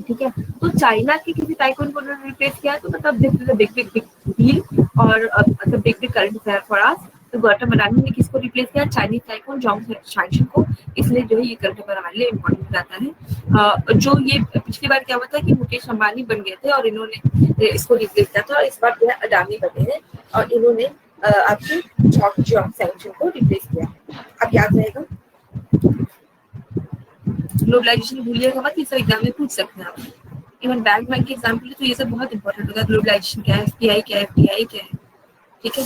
ठीक है। तो चाइना की किसी टाइकून को रिप्लेस किया तो मतलब this is a big big big deal और मतलब big big current affair for us. तो गौतम अडानी ने किसको रिप्लेस किया? चाइनीज टाइकून जोंग शाइशन को। इसलिए जो है ये करंट अफेयर हमारे लिए इम्पोर्टेंट रहता है। जो ये पिछली बार क्या हुआ था कि मुकेश अंबानी बन गए थे और इन्होंने इसको रिप्लेस किया था, और इस बार जो है अडानी बने हैं और इन्होंने आपकी जोंग शाइशन को रिप्लेस किया। अब याद रहेगा, ग्लोबलाइजेशन भूलिएगा मत, ये सब एग्जाम में पूछ सकते हैं आप। इवन बैंक के एग्जाम के लिए तो ये सब बहुत इंपॉर्टेंट होता है। ग्लोबलाइजेशन क्या है, FDI क्या है, FDI क्या है, ठीक है।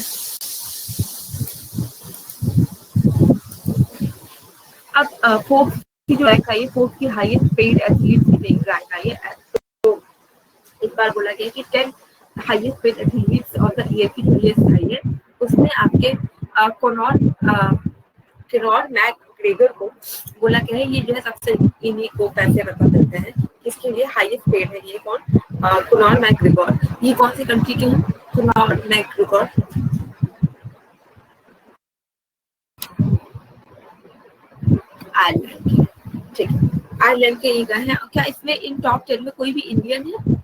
अब फोर्ब्स की जो रैंक आई है, फोर्ब्स की हाईएस्ट पेड एथलीट की रैंक आई है। तो इस बार बोला गया कि 10 highest paid athletes of the year की जो लिस्ट आई है उसमें आपके कॉनर मैकग्रेगर को बोला गया है ये जो है सबसे इन्हीं को पैसे बता देते हैं। इसके लिए हाईएस्ट पेड है ये कौन? कुनार मैकग्रेगर, ये कौन सी कंट्री के हैं? कुनार मैकग्रेगर, आयरलैंड के, ठीक है, आयरलैंड के ये गए हैं। क्या इसमें इन टॉप 10 में कोई भी इंडियन है?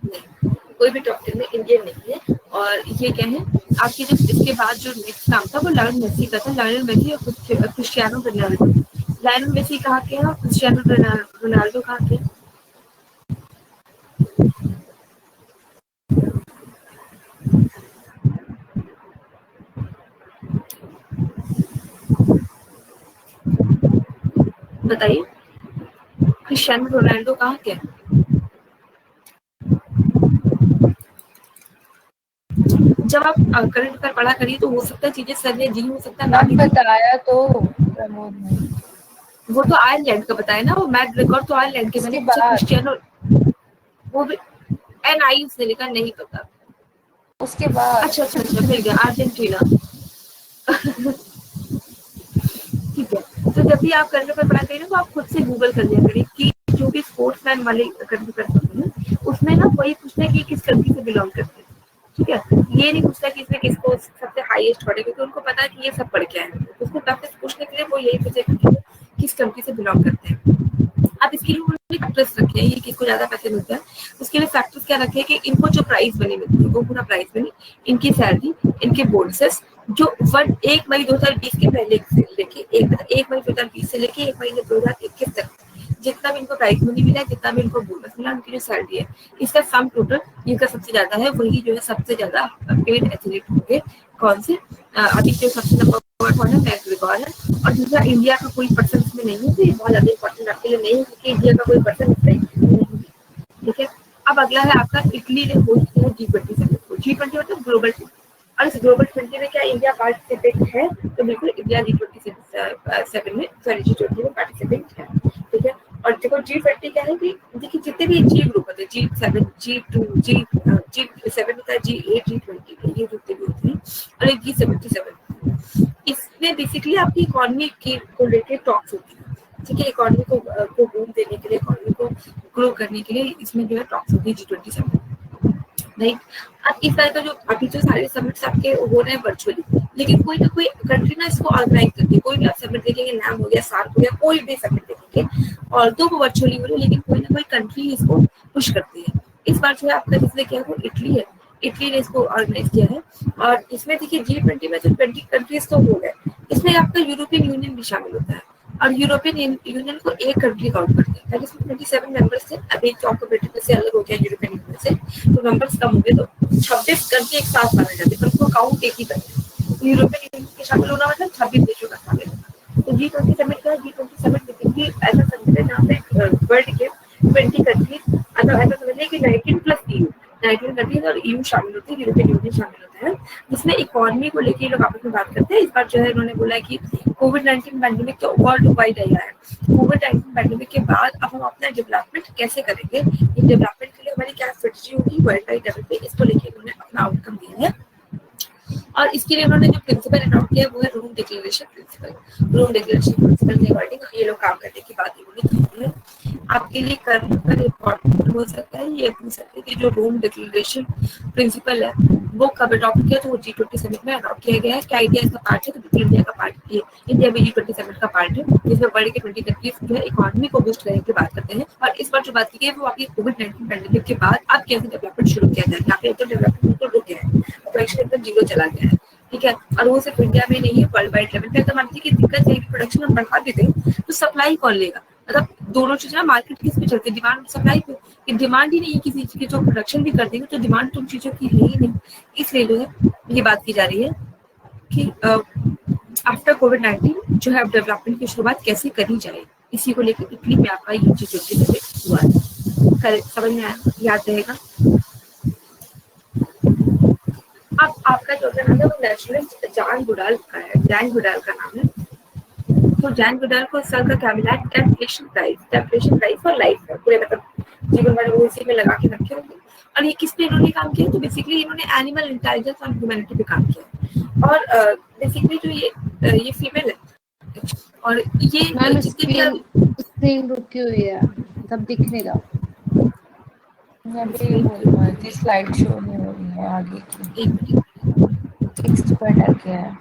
नहीं, कोई भी टॉप 10 में इंडियन नहीं है। और ये क्या है आपके, जो इसके बाद जो नेक्स्ट नाम था वो लायन मेसी का था। लायन मेसी और क्रिस्टियानो रोनाल्डो। लायन मेसी कहाँ के हैं और क्रिस्टियानो रोनाल्डो कहाँ के हैं? बताइए, क्रिस्टियानो रोनाल्डो कहाँ के हैं? जब आप करंट अफेयर पढ़ा करिए तो हो सकता है चीजें सर ने जी, हो सकता है ना भी। बताया तो प्रमोद ने, वो तो आयरलैंड का बताया ना, वो मैकग्रेगर तो आयरलैंड के। मैंने पूछा क्रिस्टियानो, वो भी एनआई उसने लिखा, नहीं पता। उसके बाद अच्छा अच्छा अच्छा, मिल गया, अर्जेंटीना। ठीक है, तो जब भी आप करंट अफेयर पढ़ा करिए ना तो आप खुद से गूगल कर लिया करिए कि जो भी स्पोर्ट्समैन वाले करंट अफेयर होते हैं उसमें ना वही पूछना है कि किस कंट्री से बिलोंग करते हैं। ठीक है, ये नहीं पूछता कि इसमें किसको सबसे हाईएस्ट पढ़े, क्योंकि उनको पता है कि ये सब पढ़ के आए हैं। उसको टफ पूछने के लिए वो यही पूछेगा कि किस कंट्री से बिलोंग करते हैं। अब इसके लिए उन्होंने फैक्टर्स रखे हैं, ये किसको ज्यादा पैसे मिलते हैं उसके लिए फैक्टर्स क्या रखे हैं कि इनको जो प्राइस मनी मिलती है वो पूरा प्राइस मनी, इनकी सैलरी, इनके बोनसेस जो 1 मई 2020 के पहले से लेके 1 मई 2020 से लेके 1 मई 2021 तक जितना भी इनको प्राइस मनी मिला है, जितना भी इनको बोनस मिला, उनकी जो सैलरी है, इसका सम टोटल इनका सबसे ज्यादा है। वही जो है सबसे ज्यादा पेड एथलीट होंगे। कौन से? अभी जो सबसे नंबर 1 है मैकग्रेगर है। और दूसरा, इंडिया का कोई पर्सन इसमें नहीं है, तो ये बहुत ज्यादा इंपॉर्टेंट आपके लिए नहीं है क्योंकि इंडिया का कोई पर्सन इसमें नहीं है। ठीक है, अब अगला है आपका, इटली ने होस्ट किया G20 समिट को। G20 मतलब ग्लोबल 20, और इस ग्लोबल 20 में क्या इंडिया पार्टिसिपेट है? तो बिल्कुल इंडिया G20 में G20 में पार्टिसिपेट है। ठीक है, और देखो G20 क्या है कि देखिए जितने भी जी ग्रुप होते हैं, G7, G2, G7 होता है, G8, G20, ये जितने भी होते हैं, और एक G77, इसमें बेसिकली आपकी इकोनॉमी को लेकर टॉक्स होती है। ठीक है, इकोनॉमी को बूम देने के लिए, इकोनॉमी को ग्रो करने के लिए इसमें जो है टॉक्स होती है G20 समिट। राइट, अब इस तरह का जो अभी जो सारे समिट्स आपके हो रहे हैं वर्चुअली, लेकिन कोई ना कोई कंट्री ना इसको ऑर्गेनाइज करती है। कोई भी आप समिट देखेंगे, नाम हो गया, सार्क हो गया, कोई भी समिट देखेंगे, और तो वो वर्चुअली हो रही है, लेकिन कोई ना कोई कंट्री इसको पुश करती है। इस बार जो है आपका जिसने किया वो इटली है। इटली ने इसको ऑर्गेनाइज किया है, और इसमें देखिए G20 में जो 20 कंट्रीज तो हो गए, इसमें आपका यूरोपियन यूनियन भी शामिल होता है। और यूरोपियन यूनियन को एक कंट्री काउंट करते हैं, इसमें 27 मेंबर्स थे। अभी चौक ब्रिटेन से अलग हो गया यूरोपियन यूनियन से, तो मेंबर्स कम हो गए, तो 26 कंट्री एक साथ माने जाते हैं, उनको काउंट एक ही करते हैं। यूरोपियन यूनियन के शामिल होना मतलब 26 देशों का शामिल होना। तो G20 समिट का, G20 समिट बेसिकली ऐसा समिट है जहाँ पे वर्ल्ड के 20 कंट्रीज, ऐसा समझिए कि 19 प्लस EU, 19 कंट्रीज और EU शामिल होती है, यूरोपियन यूनियन शामिल होता है, जिसमें इकोनॉमी को लेकर लोग आपस में बात करते हैं। इस बार जो है इन्होंने बोला है कि कोविड-19 पैंडेमिक तो वर्ल्ड वाइड आया है। कोविड-19 पैंडेमिक के बाद अब हम अपना डेवलपमेंट कैसे करेंगे, ये डेवलपमेंट के लिए हमारी क्या स्ट्रेटजी होगी वर्ल्ड वाइड लेवल पे, इसको लेकर इन्होंने अपना आउटकम दिया है। और इसके लिए उन्होंने जो प्रिंसिपल अडॉप्ट किया वो है Rome declaration principle. Rome declaration principle के अकॉर्डिंग ये लोग काम करने की बात इन्होंने की है। आपके लिए करना इम्पोर्टेंट हो सकता है, ये पूछ सकते हैं कि जो रूम डिक्लेरेशन प्रिंसिपल है वो कब अडॉप्ट किया, तो वो G20 समिट में अडॉप्ट किया गया है। क्या इंडिया इसका पार्ट है? तो बिल्कुल इंडिया का पार्ट है। इंडिया भी G20 समिट का पार्ट है, जिसमें वर्ल्ड के 20 कंट्रीज जो है इकोनॉमी को बूस्ट करने की बात करते हैं। और इस बार जो बात की गई है वो आपकी कोविड-19 पैंडेमिक के बाद अब कैसे डेवलपमेंट शुरू किया जाए। यहाँ पे तो डेवलपमेंट बिल्कुल रुक गया है, प्रोडक्शन एकदम जीरो चला गया है। ठीक है, और वो सिर्फ इंडिया में नहीं है, वर्ल्ड वाइड लेवल पे। तो मानती कि दिक्कत है कि प्रोडक्शन हम बढ़ा भी दें तो सप्लाई कौन लेगा? मतलब दोनों चीजें ना, मार्केट किस पे चलती है, डिमांड सप्लाई पे। कि डिमांड ही नहीं है किसी चीज की, तो प्रोडक्शन भी कर देंगे तो डिमांड तो उन चीजों की है ही नहीं। इसलिए जो है ये बात की जा रही है कि आफ्टर कोविड-19 जो है डेवलपमेंट की शुरुआत कैसे करी जाए, इसी को लेकर इटली में आपका ये G20 हुआ है। समझ में आया? याद रहेगा। अब आपका जो नाम है वो नेशनलिस्ट जैन गुडाल का है, जैन गुडाल का नाम है। तो जैन गुडाल को इस साल का क्या मिला है? टेम्पलेशन प्राइज फॉर लाइफ है, पूरे मतलब जीवन भर वो इसी में लगा के रखे होंगे। और ये किस पे इन्होंने काम किया? तो बेसिकली इन्होंने एनिमल इंटेलिजेंस और ह्यूमैनिटी पे काम किया। और बेसिकली जो ये फीमेल है, और ये मैम स्क्रीन रुकी हुई है, तब दिख नहीं रहा। मैं भी ये बोल रहा थी, स्लाइड शो नहीं हो रही है आगे की, एक मिनट। टेक्स्ट पर अटक गया है।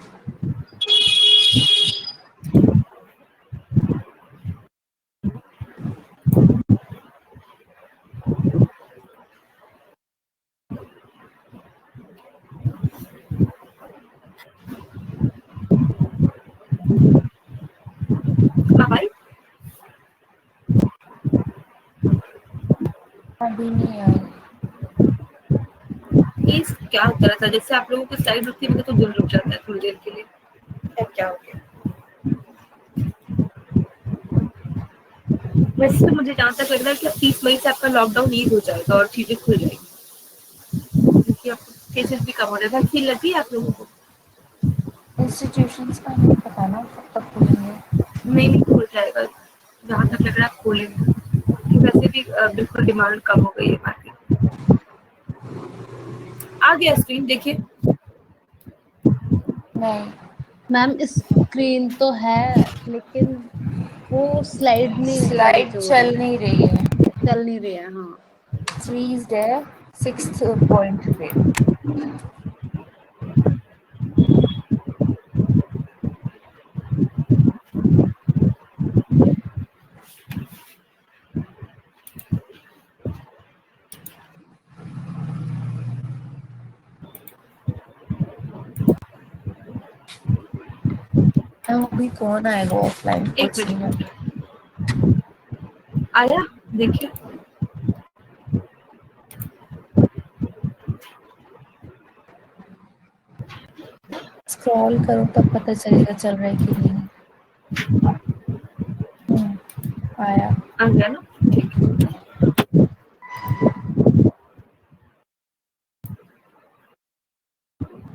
अब आई? अभी नहीं आई। ये क्या होता रहता है, जैसे आप लोगों की स्लाइड रुकती है तो दिल रुक जाता है थोड़ी देर के लिए, क्या हो गया? वैसे तो मुझे जहाँ तक लग रहा है कि 30 मई से आपका लॉकडाउन ईज हो जाएगा और चीजें खुल जाएगी, क्योंकि अब केसेस भी कम हो रहे हैं। वैक्सीन लगी है आप लोगों को? इंस्टीट्यूशंस का नहीं पता ना कब तक खुलेंगे। नहीं खुल जाएगा, जहाँ तक लग रहा है खोलेंगे, क्योंकि वैसे भी बिल्कुल डिमांड कम हो गई है मार्केट। आ गया स्क्रीन देखिए। नहीं मैम स्क्रीन तो है, लेकिन वो स्लाइड नहीं ऊपर स्लाइड नीचे हो रही चल है, नहीं रही है, चल नहीं रही है। हाँ फ्रीज्ड है 6th पॉइंट पे। अभी कौन आएगा ऑफलाइन एक कोचिंग में? मिनट, आया देखिए। स्क्रॉल करो तब पता चलेगा चल रहा है कि नहीं। आया। आ गया ना, ठीक है।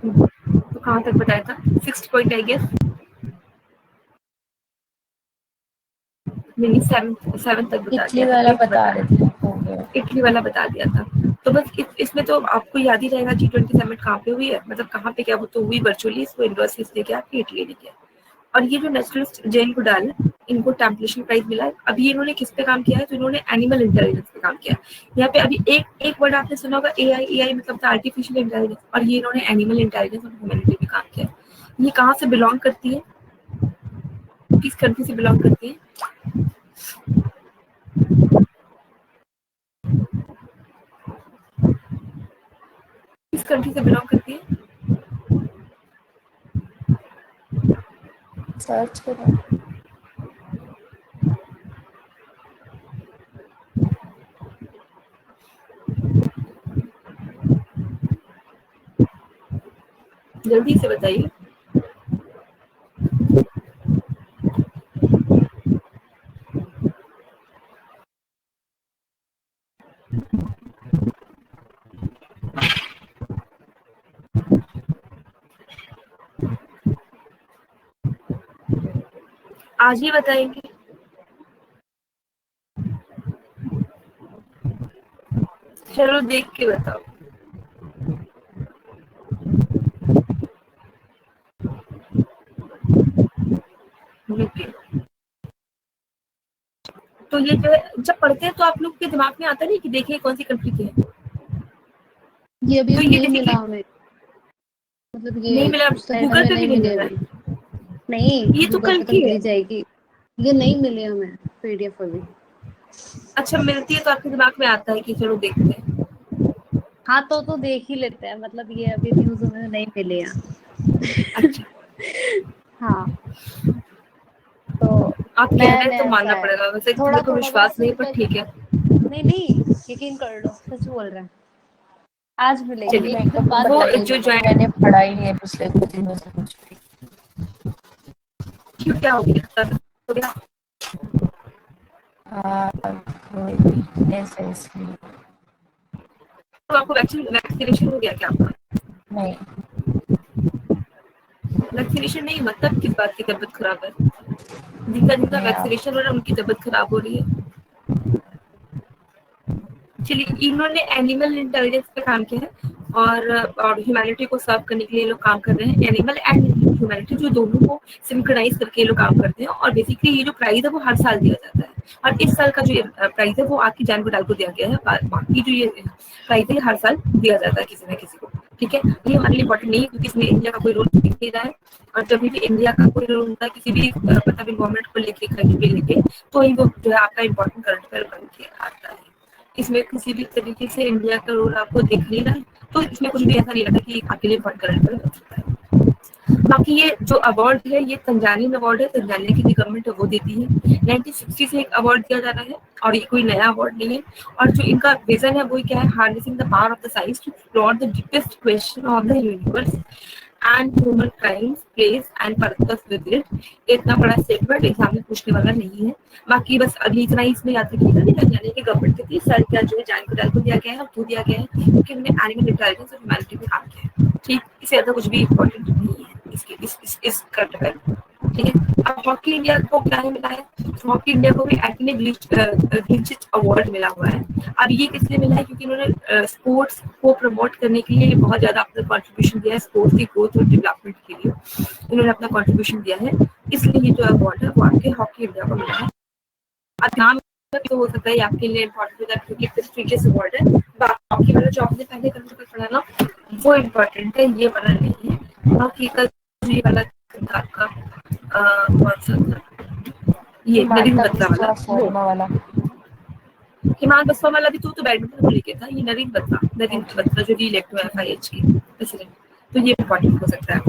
तो कहाँ तक बताया था? 6 पॉइंट आई गेस, नहीं 7 तक बता इटली दिया था, वाला 8 बता बता, रहे थे हो गया। इटली वाला बता दिया था। तो बस इसमें तो आपको याद ही रहेगा G20 समिट कहाँ पे हुई है, मतलब कहाँ पे, क्या वो तो हुई वर्चुअली, इसको इंडोर से इसलिए क्या कि इटली ने किया। और ये जो नेचुरलिस्ट जैन गुडाल है, इनको टेम्पलेशन प्राइज मिला है। अभी इन्होंने किस पे काम किया है? तो इन्होंने एनिमल इंटेलिजेंस पे काम किया है। यहाँ पे अभी एक एक वर्ड आपने सुना होगा एआई मतलब आर्टिफिशियल इंटेलिजेंस, और ये इन्होंने एनिमल इंटेलिजेंस और ह्यूमैनिटी पे काम किया है। ये कहाँ से बिलोंग करती है, किस कंट्री से बिलोंग करती है? किस कंट्री से बिलोंग करती है? सर्च करो। जल्दी से बताइए। आज ही बताएंगे? चलो देख के बताओ। यूके। तो ये जो है, जब पढ़ते हैं तो आप लोग के दिमाग में आता नहीं कि देखिए कौन सी कंट्री की है? ये अभी तो ये नहीं मिला देखिए, हमें, मतलब नहीं ये मिला, स्लाइड गूगल हमें पे भी नहीं नहीं मिली मिल रहा अभी। है। नहीं, ये तो गूगल कल पे तो की है। मिल जाएगी, ये नहीं मिली हमें पीडीएफ अभी। अच्छा मिलती है तो आपके दिमाग में आता है कि चलो देखते हैं। हाँ तो देख ही लेते हैं, मतलब ये अभी न्यूज हमें नहीं मिली है। अच्छा, हाँ तो आप कह नया रहे हैं तो नया सा मानना है, पड़ेगा, वैसे थोड़ा मेरे को थोड़ा सा विश्वास नहीं, पर सिंपल। ठीक है। नहीं नहीं, यकीन कर लो, सच बोल रहे हैं, आज मिलेगी, चलिए, एक मेरे को दिन तो बाद पता वो ही मिलेगी। जो नहीं, ज्वाइन, मैंने पढ़ा ही नहीं है पिछले कुछ दिनों से कुछ भी। क्यों, क्या हो गया? हो गया? हाँ कोई वीकनेस है इसलिए। तो आपको वैक्सीनेशन हो गया क्या आपका? नहीं वैक्सीनेशन नहीं, मतलब किस बात की तबीयत खराब है? जिनका जिनका नहीं आप वैक्सीनेशन हो रहा है उनकी तबीयत खराब हो रही है। चलिए, इन्होंने एनिमल इंटेलिजेंस पे काम किया है। और ह्यूमैनिटी को सर्व करने के लिए लोग काम कर रहे हैं, एनिमल एंड ह्यूमैनिटी जो दोनों को सिंक्रोनाइज करके लोग काम करते हैं। और बेसिकली ये जो प्राइज है वो हर साल दिया जाता है, और इस साल का जो प्राइज है वो आपकी जान को डाल को दिया गया है, बाकी जो ये प्राइज है हर साल दिया जाता है किसी न किसी को, ठीक है। ये हमारे लिए इंपॉर्टेंट नहीं है क्योंकि इसमें इंडिया का कोई रोल दिख नहीं रहा है, और जब भी इंडिया का कोई रोल होता है किसी भी मतलब इन्वायरमेंट को लेके कहीं भी लेके, तो ही वो जो है आपका इम्पोर्टेंट करंट अफेयर बन के आता है। इसमें किसी भी तरीके से इंडिया का रोल आपको दिख नहीं रहा है, तो इसमें कुछ भी ऐसा नहीं लगता कि आपके लिए इम्पोर्टेंट करंट अफेयर बन सकता है। बाकी ये जो अवार्ड है ये तंजानियन अवार्ड है, तंजानिया की गवर्नमेंट वो देती है। 1960 से एक अवार्ड दिया जा रहा है और ये कोई नया अवार्ड नहीं है। और जो इनका विजन है वो क्या है, harnessing the power of the science to explore the deepest question of the universe and humankind place and purpose with it. इतना बड़ा स्टेटमेंट एग्जाम में पूछने वाला नहीं है। बाकी बस अभी इतना ही इसमें याद रखिएगा कि तंजानिया की गवर्नमेंट के 30 साल का जो है जान को डाल को दिया गया है और क्यों दिया गया है, क्योंकि उन्होंने एनिमल इंटेलिजेंस और ह्यूमैनिटी में काम किया है, ठीक। इससे ज्यादा कुछ भी इम्पोर्टेंट नहीं है इसके इस करंट अफेयर, ठीक है। अब हॉकी इंडिया को क्या मिला है, हॉकी इंडिया को भी एक्ने ग्लिचिट अवार्ड मिला हुआ है। अब ये किसने मिला है, क्योंकि इन्होंने स्पोर्ट्स को प्रमोट करने के लिए बहुत ज्यादा अपना कंट्रीब्यूशन दिया है, स्पोर्ट्स की ग्रोथ और डेवलपमेंट के लिए इन्होंने अपना कंट्रीब्यूशन दिया है, इसलिए ये जो अवार्ड है वो आपके हॉकी इंडिया को मिला है। अब नाम तो हो सकता है आपके लिए इम्पोर्टेंट होगा क्योंकि प्रेस्टीजियस अवार्ड है, बाकी वाला जो आपने पहले करंट अफेयर पढ़ा ना वो इम्पोर्टेंट है, ये वाला नहीं है। बाकी का ये वाला आपका कौन सा था, ये नवीन बत्रा वाला हिमांत बसवा वाला भी तो बैडमिंटन को लेके था, ये नवीन बत्रा जो इलेक्ट हुआ FIH के प्रेसिडेंट, तो ये इम्पोर्टेंट हो सकता है,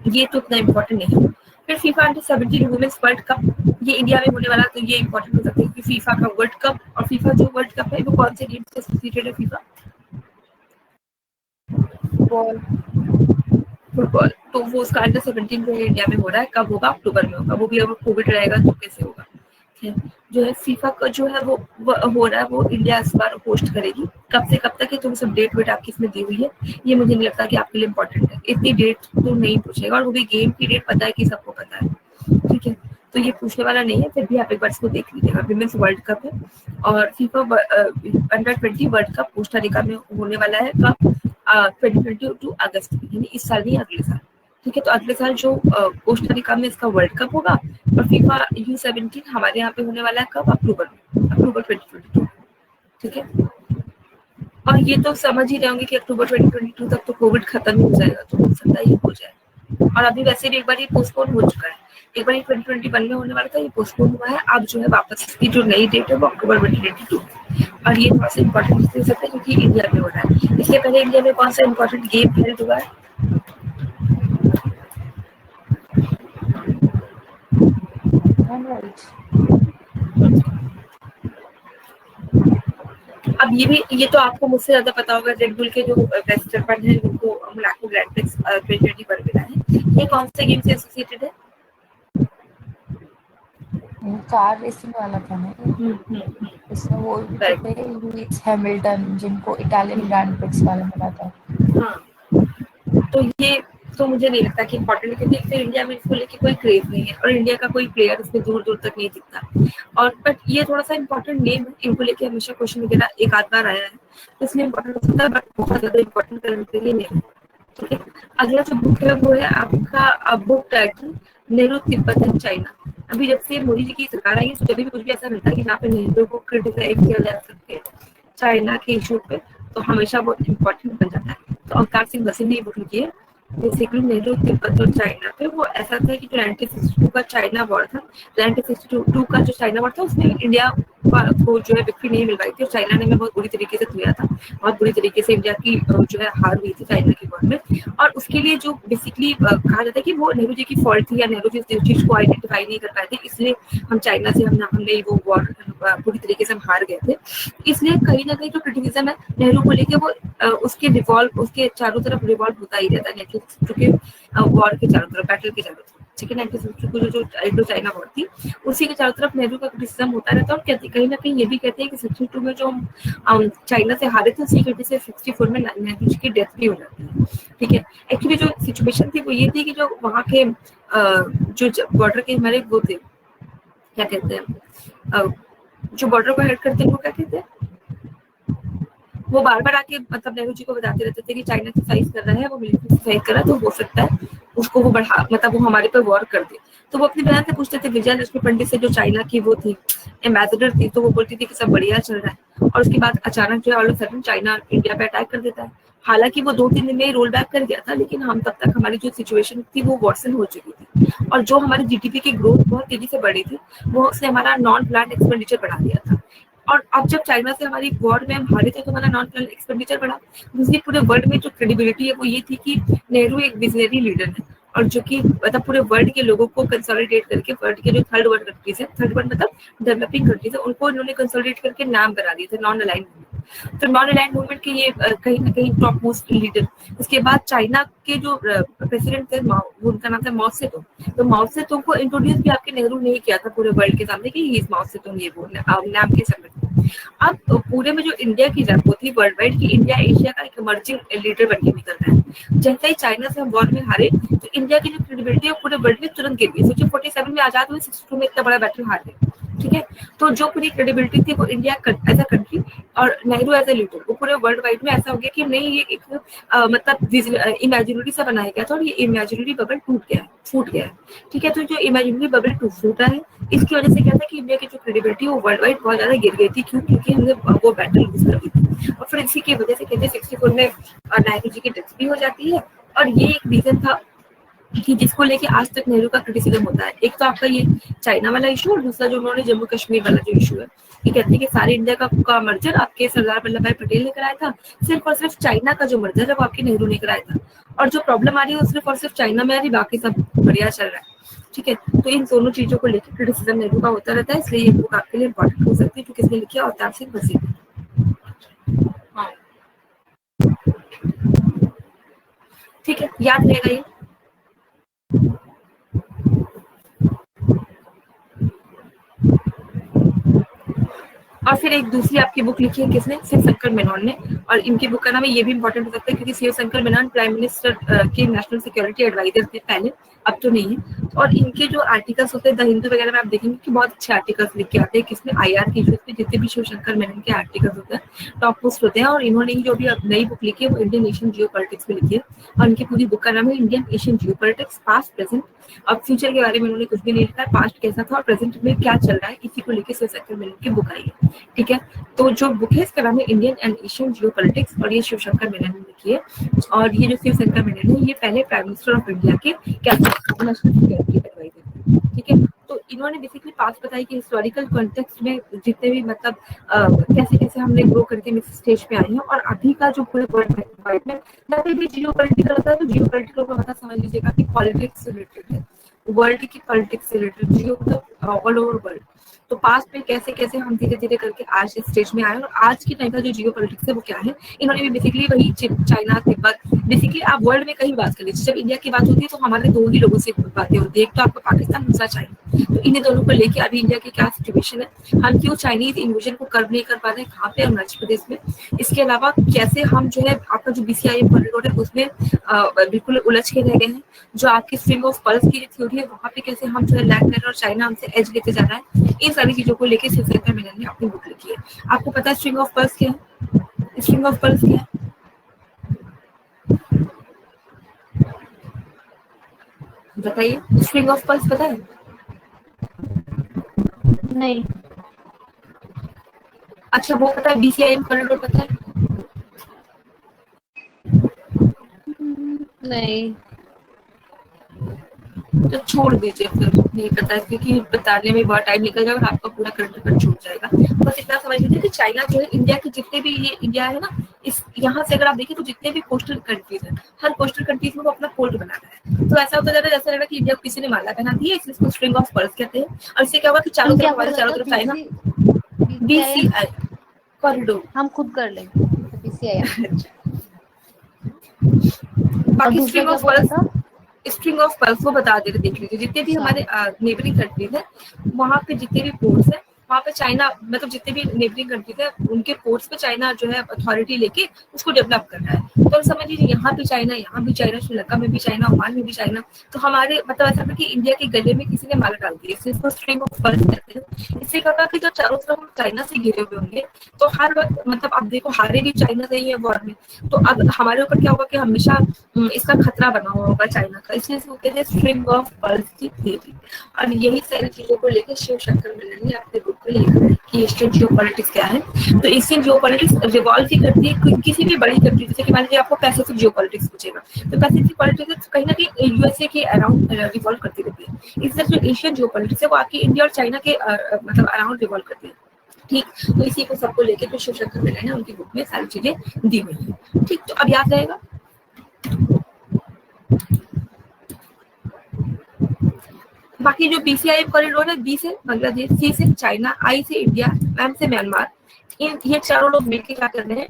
ये तो उतना इम्पोर्टेंट नहीं है। फिर फीफा अंडर-17 वुमेन्स वर्ल्ड कप ये इंडिया में होने वाला, तो ये इम्पोर्टेंट हो सकता है क्योंकि फीफा का वर्ल्ड कप और फीफा जो वर्ल्ड कप है वो कौन से गेम से एसोसिएटेड है, फीफा फुटबॉल, तो वो उसका अंडर-17 जो इंडिया में हो रहा है, कब होगा, अक्टूबर में होगा, वो भी अगर कोविड रहेगा तो कैसे होगा, जो है फीफा का जो है वो हो रहा है, वो इंडिया इस बार होस्ट करेगी। कब से कब तक है तो सब डेट वेट आपकी इसमें दी हुई है, ये मुझे नहीं लगता कि आपके लिए इम्पोर्टेंट है, इतनी डेट तो नहीं पूछेगा, और वो भी गेम की डेट पता है कि सबको पता है, ठीक है, तो ये पूछने वाला नहीं है। फिर भी आप एक बार इसको देख लीजिएगा, विमेंस वर्ल्ड कप है और FIFA under twenty world cup Costa Rica में होने वाला है, कब 2022 अगस्त में, यानी इस साल नहीं अगले साल, ठीक है। तो अगले साल जो कोस्टा रिका में इसका वर्ल्ड कप होगा और फीफा U17 हमारे यहाँ पे होने वाला है कब, अक्टूबर 2022, ठीक है। और ये तो समझ ही रहे होंगे कि अक्टूबर 2022 तक तो कोविड खत्म हो जाएगा, तो हो सकता है ये हो जाए, और अभी वैसे भी एक बार ये पोस्टपोन हो चुका है, एक बार 2021 में होने वाला था, ये पोस्टपोन हुआ है, अब जो है वापस इसकी जो नई डेट है वो अक्टूबर 2022, और ये थोड़ा सा इम्पोर्टेंट हो सकता है क्योंकि इंडिया में हो रहा है। इससे पहले इंडिया में कौन सा इम्पोर्टेंट गेम हेल्ड हुआ है, अब ये तो आपको मुझसे ज्यादा पता होगा, रेड बुल के जो बेस्ट जर्मन है उनको मोनाको ग्रैंड प्रिक्स 2021 मिला है, ये कौन से गेम से एसोसिएटेड है, कार रेसिंग वाला था ना, इसमें वो लुइस हैमिल्टन जिनको इटालियन ग्रैंड प्रिक्स वाला मिला था। हाँ, तो ये तो मुझे नहीं लगता कि इम्पोर्टेंट है क्योंकि फिर इंडिया में इसको लेके कोई क्रेज नहीं है और इंडिया का कोई प्लेयर इसमें दूर दूर तक नहीं दिखता, और बट ये थोड़ा सा इम्पोर्टेंट नेम है, इनको लेके हमेशा क्वेश्चन वगैरह एक आध बार आया है, तो इसलिए इम्पोर्टेंट हो सकता है, बट बहुत ज्यादा इम्पोर्टेंट करने के लिए नहीं, ठीक है। अगला जो बुक है वो है आपका book title Nehru Tibet and China. अभी जब से मोदी जी की सरकार आई है तो जब भी कुछ भी ऐसा मिलता है कि जहाँ पे नेहरू को क्रिटिसाइज किया जा सके चाइना के इशू पे, तो हमेशा बहुत इम्पोर्टेंट बन जाता है। तो अवतार सिंह बसी ने बुक लिखी है बेसिकली नेहरू तिब्बत और चाइना पे। वो ऐसा था कि जो 1962 का चाइना वॉर था, 1962 का जो चाइना वॉर था उसमें इंडिया को जो है विक्ट्री नहीं मिल पाई थी और चाइना ने बहुत बुरी तरीके से धोया था, बहुत बुरी तरीके से इंडिया की जो है हार हुई थी चाइना की वॉर में। और उसके लिए जो बेसिकली कहा जाता है कि वो नेहरू जी की फॉल्ट थी या नेहरू जी इस चीज को आइडेंटिफाई नहीं कर पाए थे, इसलिए हम चाइना से हमने वो वॉर पूरी तरीके से हम हार गए थे। इसलिए कहीं ना कहीं जो क्रिटिसिज्म है नेहरू को लेके वो उसके चारों तरफ रिवॉल्व होता ही रहता है, क्योंकि वॉर के चारों तरफ, बैटल के चारों तरफ, ठीक है। 1962 जो इंडो चाइना वॉर थी उसी के चारों तरफ नेहरू का क्रिटिसिज्म होता रहता है। और कहते कहीं ना कहीं ये भी कहते हैं कि 62 में जो हम चाइना से हारे थे उसी की वजह से 64 में नेहरू जी की डेथ भी हो जाती है, ठीक है। एक्चुअली जो सिचुएशन थी वो ये थी कि जो वहाँ के जो बॉर्डर के हमारे वो थे, क्या कहते हैं, जो बॉर्डर को हेड करते हैं वो क्या कहते हैं, वो बार बार आके मतलब नेहरू जी को बताते रहते थे कि चाइना एक्सरसाइज कर रहा है, वो मिलिट्री एक्सरसाइज कर रहा है, तो हो सकता है उसको वो बढ़ा मतलब वो हमारे पर वॉर कर दे। तो वो अपनी बहन से पूछते थे, विजय लक्ष्मी पंडित से, जो चाइना की वो थी एम्बेसडर थी, तो वो बोलती थी कि सब बढ़िया चल रहा है, और उसके बाद अचानक जो है all of sudden China India पे अटैक कर देता है। हालांकि वो 2-3 दिन में ही रोल बैक कर गया था, लेकिन हम तब तक हमारी जो सिचुएशन थी वो वर्सन हो चुकी थी, और जो हमारी जीडीपी की ग्रोथ बहुत तेजी से बढ़ी थी, वो उसने हमारा नॉन प्लान एक्सपेंडिचर बढ़ा दिया था। और अब जब चाइना से हमारी वॉर में हम हारे थे, तो हमारा नॉन प्लान एक्सपेंडिचर बढ़ा। दूसरी पूरे वर्ल्ड में जो क्रेडिबिलिटी है वो ये थी कि नेहरू एक विजनरी लीडर है, और जो कि मतलब पूरे वर्ल्ड के लोगों को कंसोलिडेट करके, वर्ल्ड के जो थर्ड वर्ल्ड कंट्रीज है, थर्ड वर्ल्ड मतलब डेवलपिंग कंट्रीज है, उनको इन्होंने कंसोलिडेट करके नाम बना दिए थे नॉन अलाइंड मूवमेंट। तो नॉन अलाइंड मूवमेंट के ये कहीं ना कहीं टॉप मोस्ट लीडर। उसके बाद चाइना के जो प्रेसिडेंट थे, उनका नाम था माओ सेतुंग। तो माओ सेतुंग को इंट्रोड्यूस भी आपके नेहरू ने ही किया था पूरे वर्ल्ड के सामने कि ही इज माओ सेतुंग, ये वो नाम के समय। अब पूरे में जो इंडिया की जंग थी वर्ल्ड वाइड की, इंडिया एशिया का एक इमर्जिंग लीडर बनके निकल रहा है। जैसे ही चाइना से हम वॉर में हारे, तो इंडिया की जो क्रेडिबिलिटी है पूरे वर्ल्ड में तुरंत गिर गई। सोचिए 47 में आजाद हुए, 62 में इतना बड़ा बैटल हार गए, ठीक है। तो जो पूरी क्रेडिबिलिटी थी वो इंडिया एज अ कंट्री और नेहरू एज अ लीडर, वो पूरे वर्ल्ड वाइड में ऐसा हो गया कि नहीं, ये एक मतलब इमेजिनरी सा बनाया गया था, और ये इमेजिनरी बबल टूट गया, फूट गया है, ठीक है। तो जो इमेजिनरी बबल फूटा है, इसकी वजह से क्या था कि इंडिया की जो क्रेडिबिलिटी वो वर्ल्ड वाइड बहुत ज्यादा गिर गई थी। क्यों? क्योंकि हमने वो बैटल लूज कर दी थी, और फिर इसी की वजह से कहते 64 में नेहरू जी की डेथ भी हो जाती है। और ये एक रीजन था कि जिसको लेके आज तक नेहरू का क्रिटिसिज्म होता है। एक तो आपका ये चाइना वाला इशू, और दूसरा जो उन्होंने जम्मू कश्मीर वाला जो इशू है, ये कहते हैं कि सारे इंडिया का मर्जर आपके सरदार वल्लभ भाई पटेल ने कराया था, सिर्फ और सिर्फ चाइना का जो मर्जर है वो आपके नेहरू ने कराया था। और जो प्रॉब्लम आ रही है वो सिर्फ और सिर्फ चाइना में आ रही, बाकी सब बढ़िया चल रहा है, ठीक है। तो इन दोनों चीजों को लेकर क्रिटिसिज्म नेहरू का होता रहता है, इसलिए ये बुक आपके लिए इंपॉर्टेंट हो सकती है। जो किसने लिखी है? अवतार सिंह वजीर। हाँ, ठीक है, याद रहेगा ये। और फिर एक दूसरी आपकी बुक लिखी है किसने? शिव शंकर मेनन ने, और इनकी बुक का नाम है, ये भी इंपॉर्टेंट हो सकता है क्योंकि शिव शंकर मेनन प्राइम मिनिस्टर के नेशनल सिक्योरिटी एडवाइजर थे पहले, अब तो नहीं है। और इनके जो आर्टिकल्स होते हैं द हिंदू वगैरह में आप देखेंगे कि बहुत अच्छे आर्टिकल्स लिख के आते हैं, किसमें? IR के इश्यूज पे जितने भी शिव शंकर मेनन के आर्टिकल्स होते हैं टॉप पोस्ट होते हैं। और इन्होंने जो भी नई बुक लिखी है वो इंडियन एशियन जियो पॉलिटिक्स में लिखी है, और इनकी पूरी बुक का नाम है इंडियन एशियन जियो पॉलिटिक्स, पास्ट प्रेजेंट। अब फ्यूचर के बारे में उन्होंने कुछ भी नहीं लिखा है, पास्ट कैसा था और प्रेजेंट में क्या चल रहा है, इसी को लेकर शिव शंकर मेनन की बुक आई है, ठीक है। तो जो बुक है इसका नाम है Indian and Asian Jio politics, और ये शिव शंकर मेनन ने लिखी है। और ये जो शिव शंकर मेनन है, ये पहले प्राइम मिनिस्टर ऑफ इंडिया के नेशनल सिक्योरिटी एडवाइजर, ठीक है। तो इन्होंने बेसिकली पास्ट बताई कि हिस्टोरिकल कॉन्टेक्स्ट में जितने भी मतलब कैसे कैसे हमने ग्रो करके मिक्स स्टेज पे आए हैं, और अभी का जो पूरे वर्ल्ड में जब भी जियो पॉलिटिकल होता है, तो जियो पॉलिटिकल का मतलब समझ लीजिएगा कि पॉलिटिक्स से रिलेटेड है, वर्ल्ड की पॉलिटिक्स से रिलेटेड, जियो मतलब ऑल ओवर वर्ल्ड। तो पास्ट में कैसे कैसे हम धीरे धीरे करके आज इस स्टेज में आए, और आज के टाइम का जो जियो पॉलिटिक्स है वो क्या है, इन्होंने भी बेसिकली वही चाइना, तिब्बत, बेसिकली आप वर्ल्ड में कहीं बात कर लीजिए, जब इंडिया की बात होती है तो हमारे दो ही लोगों से बातें होती है, एक तो आपका पाकिस्तान, दूसरा चाइना। तो इन्हीं दोनों को लेके अभी इंडिया की क्या सिचुएशन है, हम क्यों चाइनीज इन्वेजन को कर्व नहीं कर पा रहे, कहाँ पे? अरुणाचल प्रदेश में। इसके अलावा कैसे हम जो है आपका जो BCIM कॉरिडोर है उसमें बिल्कुल उलझ के रह गए हैं, जो आपकी स्ट्रिंग ऑफ पल्स की थ्योरी है वहाँ पे कैसे हम जो है लैग कर, और चाइना हमसे एज लेते जा रहा है, इन सारी चीजों को लेके शिव शंकर मेनन ने अपनी बुक लिखी है। आपको पता है स्ट्रिंग ऑफ पल्स क्या है? स्ट्रिंग ऑफ पल्स क्या है? बताइए, स्ट्रिंग ऑफ पल्स पता है? नहीं। अच्छा, वो पता है BCIM कॉरिडोर पता है? नहीं। तो छोड़ दीजिए, फिर नहीं पता है, क्योंकि बताने में बहुत टाइम निकल जाएगा और आपका पूरा करंट अफेयर छूट जाएगा। बस इतना समझ लीजिए कि चाइना जो है इंडिया के जितने भी, ये इंडिया है ना, इस यहाँ से अगर आप देखिए तो जितने भी कोस्टल कंट्रीज है, हर कोस्टल कंट्रीज में वो अपना पोर्ट बना रहा है। तो ऐसा होता जा रहा है जैसा लग रहा है कि इंडिया को किसी ने माला पहना दी है, इसलिए इसको स्ट्रिंग ऑफ पर्ल्स कहते हैं। और इससे क्या होगा कि चारों तरफ, हमारे चारों तरफ चाइना BCI कॉरिडोर हम खुद कर लेंगे BCI। बाकी string of pearls, string of pearls वो बता दे रहे, देख लीजिए जितने भी हमारे नेबरिंग कंट्रीज है, वहाँ पे जितने भी पोर्ट्स है वहाँ पे चाइना मतलब जितने भी नेबरिंग कंट्रीज है उनके पोर्ट्स पे चाइना जो है अथॉरिटी लेके उसको डेवलप कर रहा है। तो समझ लीजिए यहाँ भी चाइना, श्रीलंका में भी चाइना, ओमान में भी चाइना। तो हमारे मतलब ऐसा था कि इंडिया के गले में किसी ने माला डाल दी, इसको स्ट्रिंग ऑफ पर्ल्स कहते हैं। इससे क्या था कि जो चारों तरफ हम चाइना से घिरे हुए होंगे तो हर वक्त मतलब आप देखो हारे भी चाइना से ही है वॉर में, तो अब हमारे ऊपर क्या होगा कि हमेशा इसका खतरा बना हुआ होगा चाइना का, इसलिए इसको कहते हैं स्ट्रिंग ऑफ पर्ल्स की थ्योरी। और यही सारी चीजों को लेकर शिव शंकर मिलन ने अपने बुक में लिखा है कि एशियन जियोपॉलिटिक्स क्या है। तो एशियन जियोपॉलिटिक्स रिवॉल्व ही करती है किसी भी बड़ी कंट्री, जैसे कि मान लीजिए आपको पैसिफिक जियोपॉलिटिक्स पूछेगा तो पैसिफिक पॉलिटिक्स कहीं ना कहीं यूएसए के अराउंड रिवॉल्व करती रहती है। इस तरह जो एशियन जियोपॉलिटिक्स है वो आपकी इंडिया और चाइना के मतलब अराउंड रिवॉल्व करती है। ठीक, तो इसी को सबको लेके तो शिव शंकर मिलन है उनकी बुक में सारी चीजें दी हुई है। ठीक, तो अब याद रहेगा। बाकी जो BCIM कॉरिडोर है, B से बांग्लादेश, C से चाइना, I से इंडिया, M से म्यांमार, ये चारों लोग मिलकर क्या कर रहे हैं,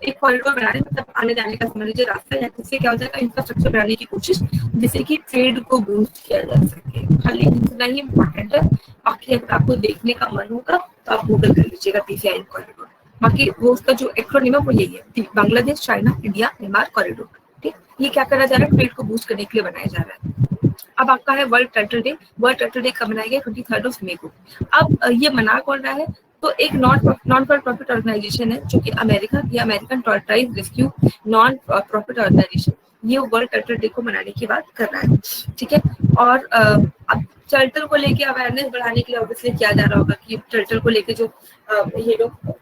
एक कॉरिडोर बना रहे हैं, मतलब आने जाने का समझ लीजिए रास्ता है, जिससे क्या हो जाएगा इंफ्रास्ट्रक्चर बनाने की कोशिश, जिससे कि ट्रेड को बूस्ट किया जा सके। खाली इतना ही इम्पोर्टेंट है। बाकी अगर आपको देखने का मन होगा तो आप गूगल कर लीजिएगा BCIM कॉरिडोर। बाकी वो उसका जो एक्रोनिम है वो यही है, Bangladesh, China, India, Myanmar corridor. ठीक, ये क्या करा जा रहा है, ट्रेड को बूस्ट करने के लिए बनाया जा रहा है। अब आपका है world turtle day. World turtle day कब मनाया गया, 23 मई को। अब ये मना कौन रहा है, तो एक नॉन फॉर प्रॉफिट ऑर्गेनाइजेशन है जो कि अमेरिका या American tortoise rescue non profit organisation, ये वर्ल्ड टर्टल डे को मनाने की बात कर रहा है। ठीक है, और अब टर्टल को लेके अवेयरनेस बढ़ाने के लिए ऑब्वियसली किया जा रहा होगा कि टर्टल को लेके जो ये लोग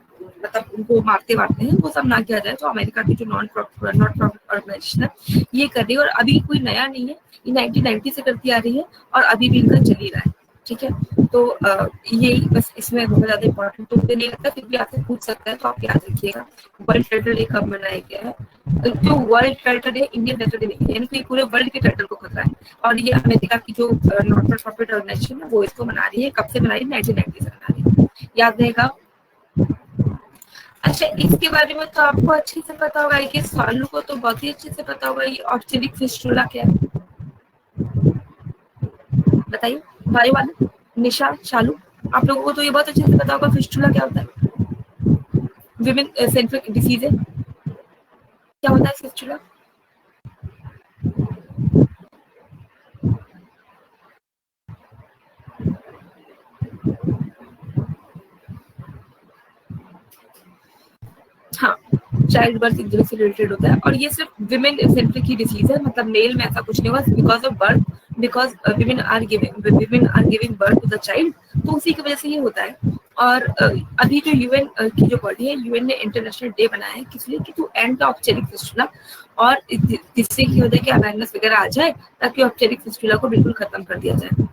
मतलब उनको मारते हैं वो सब ना किया जाए। तो अमेरिका की जो नॉन प्रॉफिट ऑर्गेनाइजेशन है ये कर रही है, और अभी कोई नया नहीं है, ये 1990 से करती आ रही है और अभी भी इनका चल ही रहा है। ठीक है, तो यही बस इसमें बहुत ज्यादा इम्पोर्टेंट तो मुझे नहीं लगता, फिर भी आपसे पूछ सकता है तो आप याद रखिएगा वर्ल्ड टर्टल डे कब मनाया गया है। जो world turtle day Indian turtle day नहीं है, यानी कि पूरे वर्ल्ड के टर्टल को खतरा है, और ये अमेरिका की जो नॉन फॉर प्रॉफिट ऑर्गेनाइजेशन है वो इसको मना रही है। कब से मना रही है, 1990 से मना रही है, याद रहेगा। अच्छा, इसके बारे में तो आपको अच्छे से पता होगा, कि सालू को तो बहुत ही अच्छे से पता होगा ये ऑब्स्टेरिक फिस्टुला क्या है, बताइए भाई वाले निशा शालू, आप लोगों को तो ये बहुत अच्छे से पता होगा फिस्टुला क्या होता है, विमेन सेंट्रिक डिसीज है, क्या होता है फिस्टुला। हाँ, चाइल्ड बर्थ इंजरी से रिलेटेड होता है, और ये सिर्फ विमेन सेंट्रिक की डिसीज है, मतलब मेल में ऐसा कुछ नहीं होगा, because of birth, because women are giving birth to the child, तो उसी की वजह से ये होता है। और अभी जो यूएन की जो बॉडी है, यूएन ने इंटरनेशनल डे बनाया है, किस लिए, कि टू एंड द ऑब्स्टेरिक फिस्टुला, और जिससे की होता है कि अवेयरनेस वगैरह आ जाए ताकि ऑब्स्टेरिक फिस्टुला को बिल्कुल खत्म कर दिया जाए।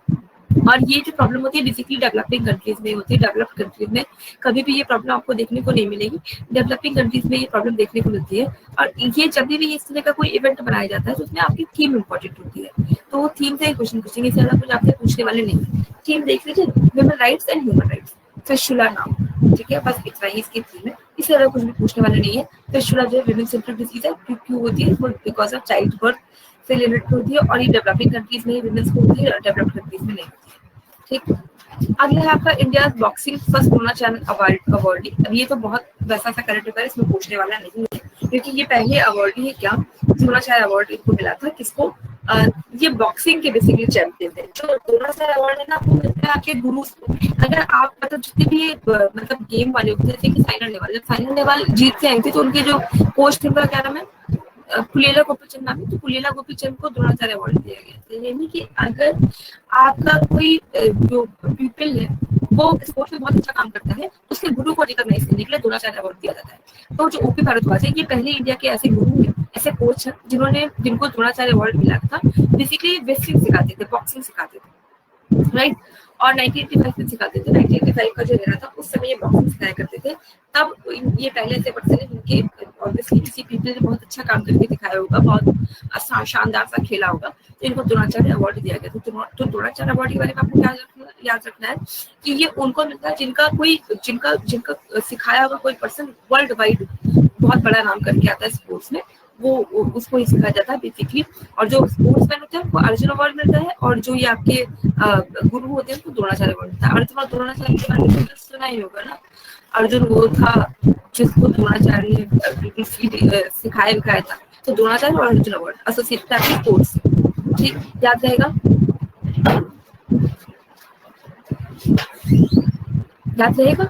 और ये जो प्रॉब्लम होती है बेसिकली डेवलपिंग कंट्रीज में होती है, डेवलप्ड कंट्रीज में कभी भी ये प्रॉब्लम आपको देखने को नहीं मिलेगी, डेवलपिंग कंट्रीज में ये प्रॉब्लम देखने को मिलती है। और ये जब भी इस तरह का कोई इवेंट बनाया जाता है तो उसमें आपकी थीम इंपॉर्टेंट होती है, तो वो थीम से क्वेश्चन पूछेंगे, इससे ज्यादा कुछ आपसे पूछने वाले नहीं है। थीम देख लीजिए, human rights and human rights, fistula now, ठीक है, बस इतना ही इसकी थीम है, इससे ज्यादा कुछ भी पूछने वाले नहीं है। फिस्टुला जो है विमेन सेंट्रिक डिसीज है, क्यों होती है, बिकॉज ऑफ चाइल्ड बर्थ से रिलेटेड होती है, और ये डेवलपिंग कंट्रीज में विमेन्स को होती है, डेवलप्ड कंट्रीज में नहीं होती है। ठीक, अगला है आपका India boxing first Dronacharya award. अब ये तो बहुत वैसा सा करंट अफेयर, इसमें पूछने वाला नहीं है, क्योंकि ये पहले अवार्ड ही है क्या, द्रोणाचार्य अवार्ड इनको मिला था, किसको, ये बॉक्सिंग के बेसिकली चैंपियन थे। जो द्रोणाचार्य अवार्ड है ना, वो मिलता है आपके गुरु को। अगर आप मतलब जितने भी मतलब गेम वाले होते थे कि फाइनल नेहवाल जीत के आई थी, तो उनके जो कोच थे उनका क्या नाम है, पुलेला गोपीचंद नाम है, तो पुलेला गोपीचंद को द्रोणाचार्य अवार्ड दिया गया था। यानी कि अगर आपका कोई जो पीपल है वो स्पोर्ट्स में बहुत अच्छा काम करता है, उसके गुरु को रिकॉग्नाइज करने के लिए द्रोणाचार्य अवार्ड दिया जाता है। तो जो ओपी भारद्वाज है, ये पहले इंडिया के ऐसे गुरु हैं, ऐसे कोच हैं जिनको द्रोणाचार्य अवार्ड मिला था। बेसिकली रेसलिंग सिखाते थे, बॉक्सिंग सिखाते थे, राइट, और 1985 में सिखाते थे। 1985 का जो era था उस समय ये बॉक्सिंग सिखाया करते थे। तब ये पहले से पर्सन है जिनके ऑब्वियसली किसी पीपल ने बहुत अच्छा काम करके दिखाया होगा, बहुत शानदार सा खेला होगा, तो इनको द्रोणाचार्य अवार्ड दिया गया था। तो द्रोणाचार्य अवार्ड के बारे में आपको क्या याद रखना है कि ये उनको मिलता है जिनका सिखाया हुआ कोई पर्सन वर्ल्ड वाइड बहुत बड़ा नाम करके आता है स्पोर्ट्स में, उसको ही सिखाया जाता है बेसिकली। और जो स्पोर्ट्समैन होते हैं उनको अर्जुन अवार्ड मिलता है, और जो ये आपके गुरु होते हैं उनको द्रोणाचार्य अवार्ड मिलता है। अर्जुन और द्रोणाचार्य के बारे में तो सुना ही होगा ना। अर्जुन वो था जिसको द्रोणाचार्य ने बिल्कुल सिखाया विखाया था, तो द्रोणाचार्य और अर्जुन अवार्ड एसोसिएटेड है स्पोर्ट्स। ठीक, याद रहेगा, याद रहेगा।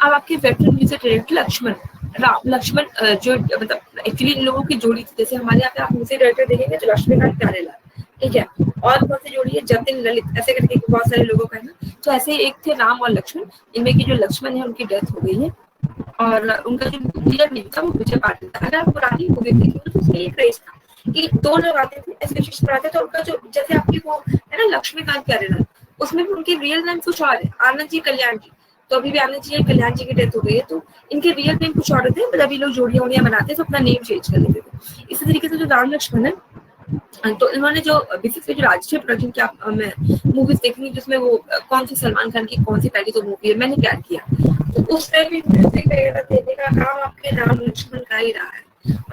अब आपके वेटरन म्यूजिक डायरेक्टर लक्ष्मण जो मतलब एक्चुअली इन लोगों की जोड़ी थी। जैसे हमारे यहाँ पे आप म्यूजिक डायरेक्टर देखेंगे तो लक्ष्मीकांत प्यारेलाल, ठीक है, और कौन सी जोड़ी है, जतिन ललित, ऐसे करके बहुत सारे लोगों का है ना। तो ऐसे ही एक थे राम और लक्ष्मण, इनमें की जो लक्ष्मण है उनकी डेथ हो गई है, और उनका जो रियल नेम था वो विजय पाटिल था। अगर आप पुरानी मूवी देखिए तो उसमें एक क्रेज था कि दो लोग आते थे ऐसे विशिष्ट आते थे, उनका जो जैसे आपकी वो है ना लक्ष्मीकांत प्यारेलाल, उसमें भी उनके रियल नेम कुछ और है, आनंद जी कल्याण जी। तो अभी भी आनंद जी कल्याण जी की डेथ हो गई है, तो इनके रियल नेम कुछ और थे, मतलब ये लोग जोड़ियां उड़ियां बनाते थे तो अपना नेम चेंज कर लेते थे। इसी तरीके से जो राम लक्ष्मण है, तो इन्होंने जो बेसिकली जो राजकीय प्रोडक्शन की आप मैं मूवीज देखनी जिसमें वो कौन सी सलमान खान की कौन सी पहली तो मूवी है मैंने क्या किया, तो उस टाइम भी म्यूजिक वगैरह देने का काम आपके राम लक्ष्मण का ही रहा है।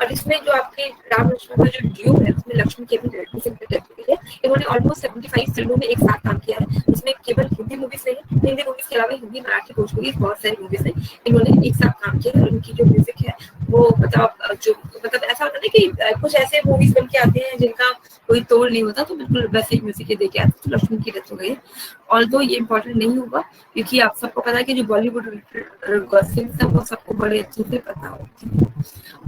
और इसमें जो आपके राम लक्ष्मण का जो ड्यू है उसमें लक्ष्मण के भी डायरेक्टर है। इन्होंने ऑलमोस्ट 75 फिल्मों में एक साथ काम किया है, इसमें केवल हिंदी मूवीज नहीं, हिंदी मूवीज के अलावा हिंदी मराठी भोजपुरी बहुत सारी मूवीज है इन्होंने एक साथ काम किया है। और उनकी जो म्यूजिक है वो मतलब जो मतलब ऐसा होता है ना कि कुछ ऐसे मूवीज बन के आते हैं जिनका कोई तोड़ नहीं होता, तो बिल्कुल वैसे ही म्यूजिक देके आते। तो लक्ष्मण की डेथ हो गई है, ऑल्दो ये इम्पोर्टेंट नहीं होगा क्योंकि आप सबको पता है कि जो बॉलीवुड गॉसिप्स है वो सबको बड़े अच्छे से पता होती है।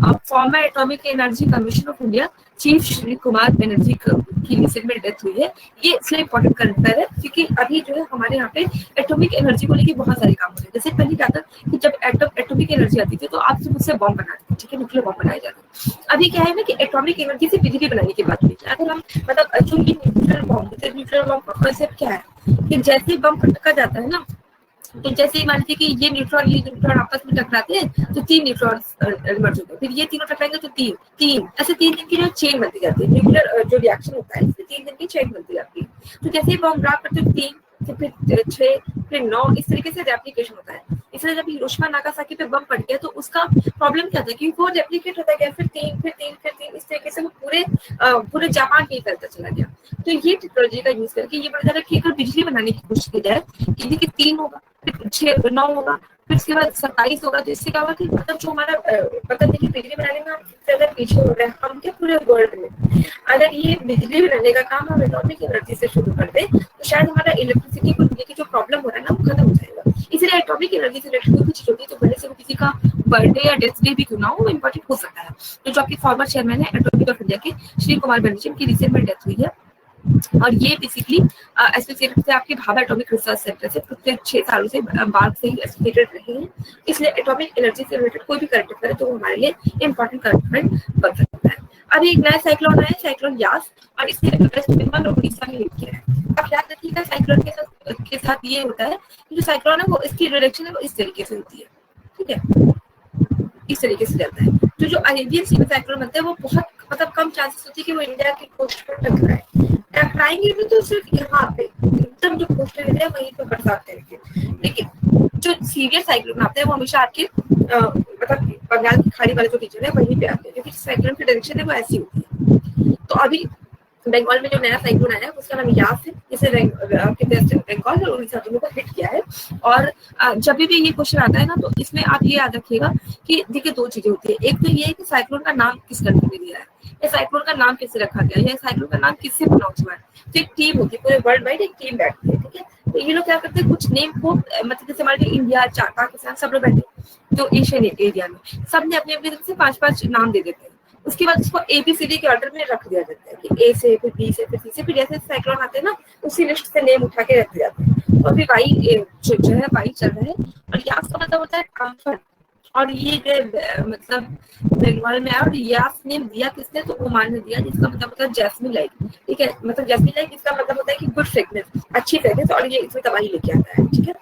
अब farmer atomic energy commission of India chief Shri Kumar Banerjee की रिसेंट में डेथ हुई है। ये इसलिए इम्पोर्टेंट करंट है क्योंकि अभी जो है हमारे यहाँ पे एटॉमिक एनर्जी को लेकर बहुत सारे काम हो रहे हैं। जैसे पहले क्या था कि जब एटॉमिक एनर्जी आती थी तो आप सिर्फ उससे बॉम्ब बनाते थे, ठीक है, न्यूक्लियर बॉम्ब बनाए जाते थे। अभी क्या है ना कि एटॉमिक एनर्जी से बिजली बनाने की बात हुई है। अगर हम मतलब जो ये न्यूक्लियर बॉम्ब का कॉन्सेप्ट क्या है कि जैसे बम फटका जाता है ना, तो जैसे ही मान लीजिए कि ये न्यूट्रॉन आपस में टकराते हैं तो 3 न्यूट्रॉन इमर्ज होते हैं, फिर ये तीनों टकराएंगे तो तीन ऐसे 3 दिन की जो चेन बनती जाती है, न्यूक्लियर जो रिएक्शन होता है इसमें 3 दिन की चेन बनती जाती है। तो जैसे ही बॉम्ब ड्रॉप करते हैं 3 फिर 6 फिर 9 इस तरीके से रेप्लिकेशन होता है। इसलिए जब हिरोशिमा नागासाकी पे बम पड़ गया तो उसका प्रॉब्लम क्या था कि वो रेप्लिकेट होता गया, फिर 3 फिर 3 फिर 3 इस तरीके से वो पूरे जापान में ही फैलता चला गया। तो ये टेक्नोलॉजी का यूज करके ये पता चला कि अगर बिजली बनाने की कोशिश की जाए कि 3 होगा फिर 6 9 होगा फिर उसके बाद 27 होगा, तो इससे क्या होगा कि मतलब जो हमारा पता नहीं कि बिजली बनाने में हम सबसे ज्यादा पीछे हो रहे हैं हम क्या पूरे वर्ल्ड में। अगर ये बिजली बनाने का काम हम एटॉमिक एनर्जी से शुरू कर दे तो शायद हमारा इलेक्ट्रिसिटी को लेने की जो प्रॉब्लम हो रहा है ना वो खत्म हो जाएगा। इसलिए एटॉमिक एनर्जी से रिलेटेड कोई चीज होती है तो भले से वो किसी का बर्थडे या डेथ डे भी क्यों ना हो, वो इम्पोर्टेंट हो सकता है। तो जो आपके फॉर्मर चेयरमैन है एटॉमिक ऑफ इंडिया के श्री कुमार बनर्जी की रिसेंट में डेथ हुई है, और ये बेसिकली एसोसिएटेड से आपके भाभा एटॉमिक रिसर्च सेंटर से पिछले 6 सालों से बात से ही एसोसिएटेड रहे हैं। इसलिए एटॉमिक एनर्जी से रिलेटेड कोई भी करंट अफेयर है तो वो हमारे लिए इंपॉर्टेंट करंट अफेयर बन सकता है। अभी एक नया साइक्लोन आया, साइक्लोन यास, और इससे वेस्ट बंगाल और उड़ीसा में हिट किया है। अब याद रखिएगा साइक्लोन के साथ ये होता है कि जो साइक्लोन है वो इसकी डायरेक्शन है वो इस तरीके से होती है, ठीक है, इस तरीके से जाता है। तो जो अरेबियन सी में साइक्लोन बनते हैं वो बहुत मतलब कम चांसेस होती है कि वो इंडिया की कोस्ट पर टकराएंगे भी तो सिर्फ यहाँ पे एकदम जो कोस्टल एरिया वहीं पे बरसात करेंगे, लेकिन जो सीवियर साइक्लोन आते हैं वो हमेशा आपके मतलब बंगाल की खाड़ी वाले जो रीजन है वहीं पे आते हैं क्योंकि साइक्लोन की डायरेक्शन है वो ऐसी होती है। तो अभी बंगाल में जो नया साइक्लोन आया है उसका नाम यास है, जिसे बंगाल और उड़ीसा दोनों को हिट किया है। और जब भी ये क्वेश्चन आता है ना तो इसमें आप ये याद रखिएगा कि देखिए 2 चीजें होती है। एक तो ये है कि साइक्लोन का नाम किस कंट्री ने दिया है, या साइक्लोन का नाम किससे रखा गया, या साइक्लोन का नाम किससे प्रोनाउंस हुआ है। तो एक टीम होती है, पूरे वर्ल्ड वाइड एक टीम बैठती है, ठीक है। तो ये लोग क्या करते हैं कुछ नेम को मतलब जैसे मान लीजिए इंडिया पाकिस्तान सब लोग बैठे तो एशियन एरिया में सब ने अपने अपनी तरफ से 5-5 नाम दे देते हैं। उसके बाद उसको ABCD के ऑर्डर में रख दिया जाता है कि A से फिर B से फिर C से, फिर जैसे साइक्लोन आते हैं ना उसी लिस्ट से नेम उठा के रख दिया जाता है। और फिर वाई जो है वाई चल रहा है। और यास का मतलब होता है कम्फर्ट, और ये जो मतलब बंगाल में आया और यास नेम दिया किसने तो ओमान ने दिया, जिसका मतलब होता है जैस्मिन लाइक, ठीक है, मतलब जैस्मिन लाइक इसका मतलब होता है कि गुड फ्रेग्रेंस, अच्छी फ्रेग्रेंस, और ये इसमें तबाही लेके आता है, ठीक है।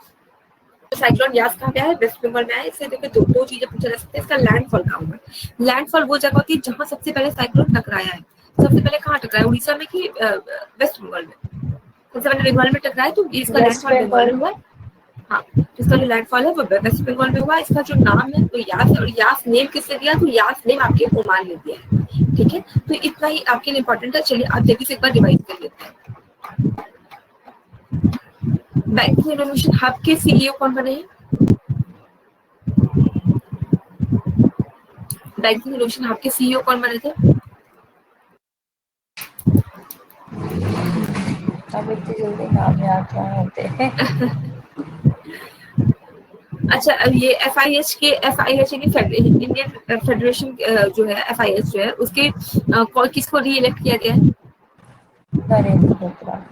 साइक्लोन यास कहाँ पे है, वेस्ट बंगाल में है। इससे देखिए 2 चीजें पूछा जा सकती है। इसका लैंडफॉल कहाँ हुआ है। लैंडफॉल वो जगह होती है जहाँ सबसे पहले साइक्लोन टकराया है। सबसे पहले कहाँ टकराया, उड़ीसा में कि वेस्ट बंगाल में। सबसे पहले बंगाल में टकराया तो इसका लैंडफॉल बंगाल हुआ है। हाँ, जिसका जो लैंडफॉल है वो वेस्ट बंगाल में हुआ। इसका जो नाम है तो यास, और यास नेम किसने दिया, तो यास नेम आपके ओमान ने दिया है, ठीक है। तो इतना ही आपके लिए इंपॉर्टेंट है। चलिए आप जल्दी से एक बार रिवाइज कर लेते हैं। बैंकिंग इनोवेशन हब के सीईओ कौन बने हैं? बैंकिंग इनोवेशन हब के सीईओ कौन बने थे? अब इतनी जल्दी नाम याद क्या होते हैं। अच्छा, अब ये FIH के इंडियन फेडरेशन जो है, FIH जो है उसके किसको री इलेक्ट किया गया है? नरेंद्र बत्रा।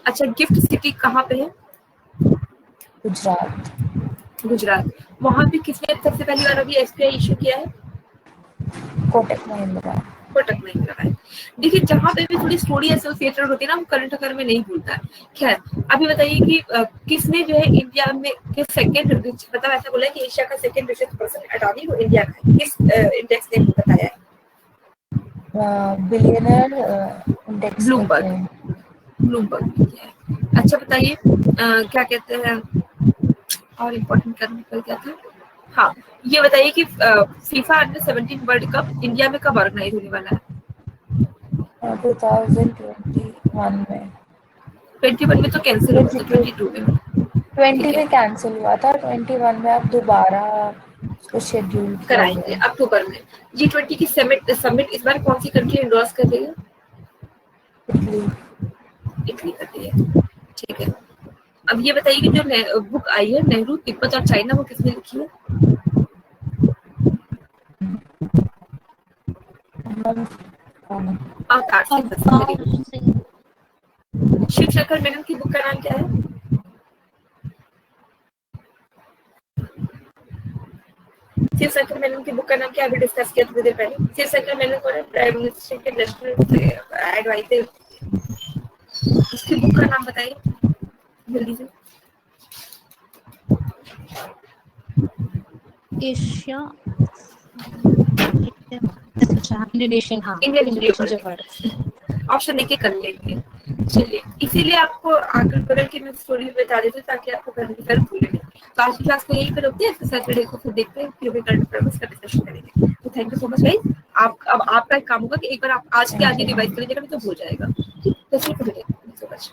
अच्छा, गिफ्ट सिटी कहाँ पे है? गुजरात। गुजरात। वहां पे किसने सबसे पहली बार अभी SBI इशू किया है? कोटक महिंद्रा। कोटक महिंद्रा है। देखिए, जहाँ पे भी थोड़ी स्टोरी एसोसिएटेड होती है ना, वो करंट अफेयर में नहीं भूलता है। खैर, अभी बताइए कि किसने जो है इंडिया में के सेकंड, मतलब ऐसा बोला है कि एशिया का सेकंड रिचेस्ट पर्सन अटॉर्नी वो इंडिया का है, किस इंडेक्स ने बताया है? बिलियनर इंडेक्स में ब्लूमबर्ग। है। ब्लूमबर्ग है। अच्छा बताइए, क्या कहते हैं, और इम्पोर्टेंट करने निकल गया था। हाँ, ये बताइए कि FIFA under-17 world cup India में कब ऑर्गेनाइज होने वाला है? 2021 में। 21 में तो कैंसिल हुआ था, 22 में। 20 में कैंसिल हुआ था, 21 में अब दोबारा उसको शेड्यूल किया गया कराएंगे है। अक्टूबर में। G20 की समिट इस बार कौन सी कंट्री एंडोर्स कर रही है? इटली। इटली कर रही है, ठीक है। अब ये बताइए कि जो बुक आई है नेहरू, तिब्बत और चाइना, वो किसने लिखी है? अवतार सिंह बसंतरी। शिव शंकर मेनन की बुक का नाम क्या है? शिव शंकर मेनन की बुक का नाम क्या, अभी डिस्कस किया थोड़ी देर पहले। शिव शंकर मेनन को प्राइम मिनिस्टर के नेशनल एडवाइजर, उसकी बुक का नाम बताइए जल्दी से। एशिया इंडोनेशियन, हाँ इंडोनेशियन जगह। ऑप्शन देके कर लेंगे। चलिए, इसीलिए आपको आकर बगल की मैं स्टोरी बता देती हूँ ताकि आपको करंट अफेयर भूले नहीं। तो आज की क्लास को यही पे रोकते हैं, फिर सैटरडे को फिर देखते हैं कि करंट अफेयर का डिस्कशन करेंगे। तो thank you so much guys. आप अब आपका एक काम होगा कि एक बार आप आज के आगे रिवाइज कर लीजिएगा, नहीं तो हो जाएगा। तो थैंक यू सो मच।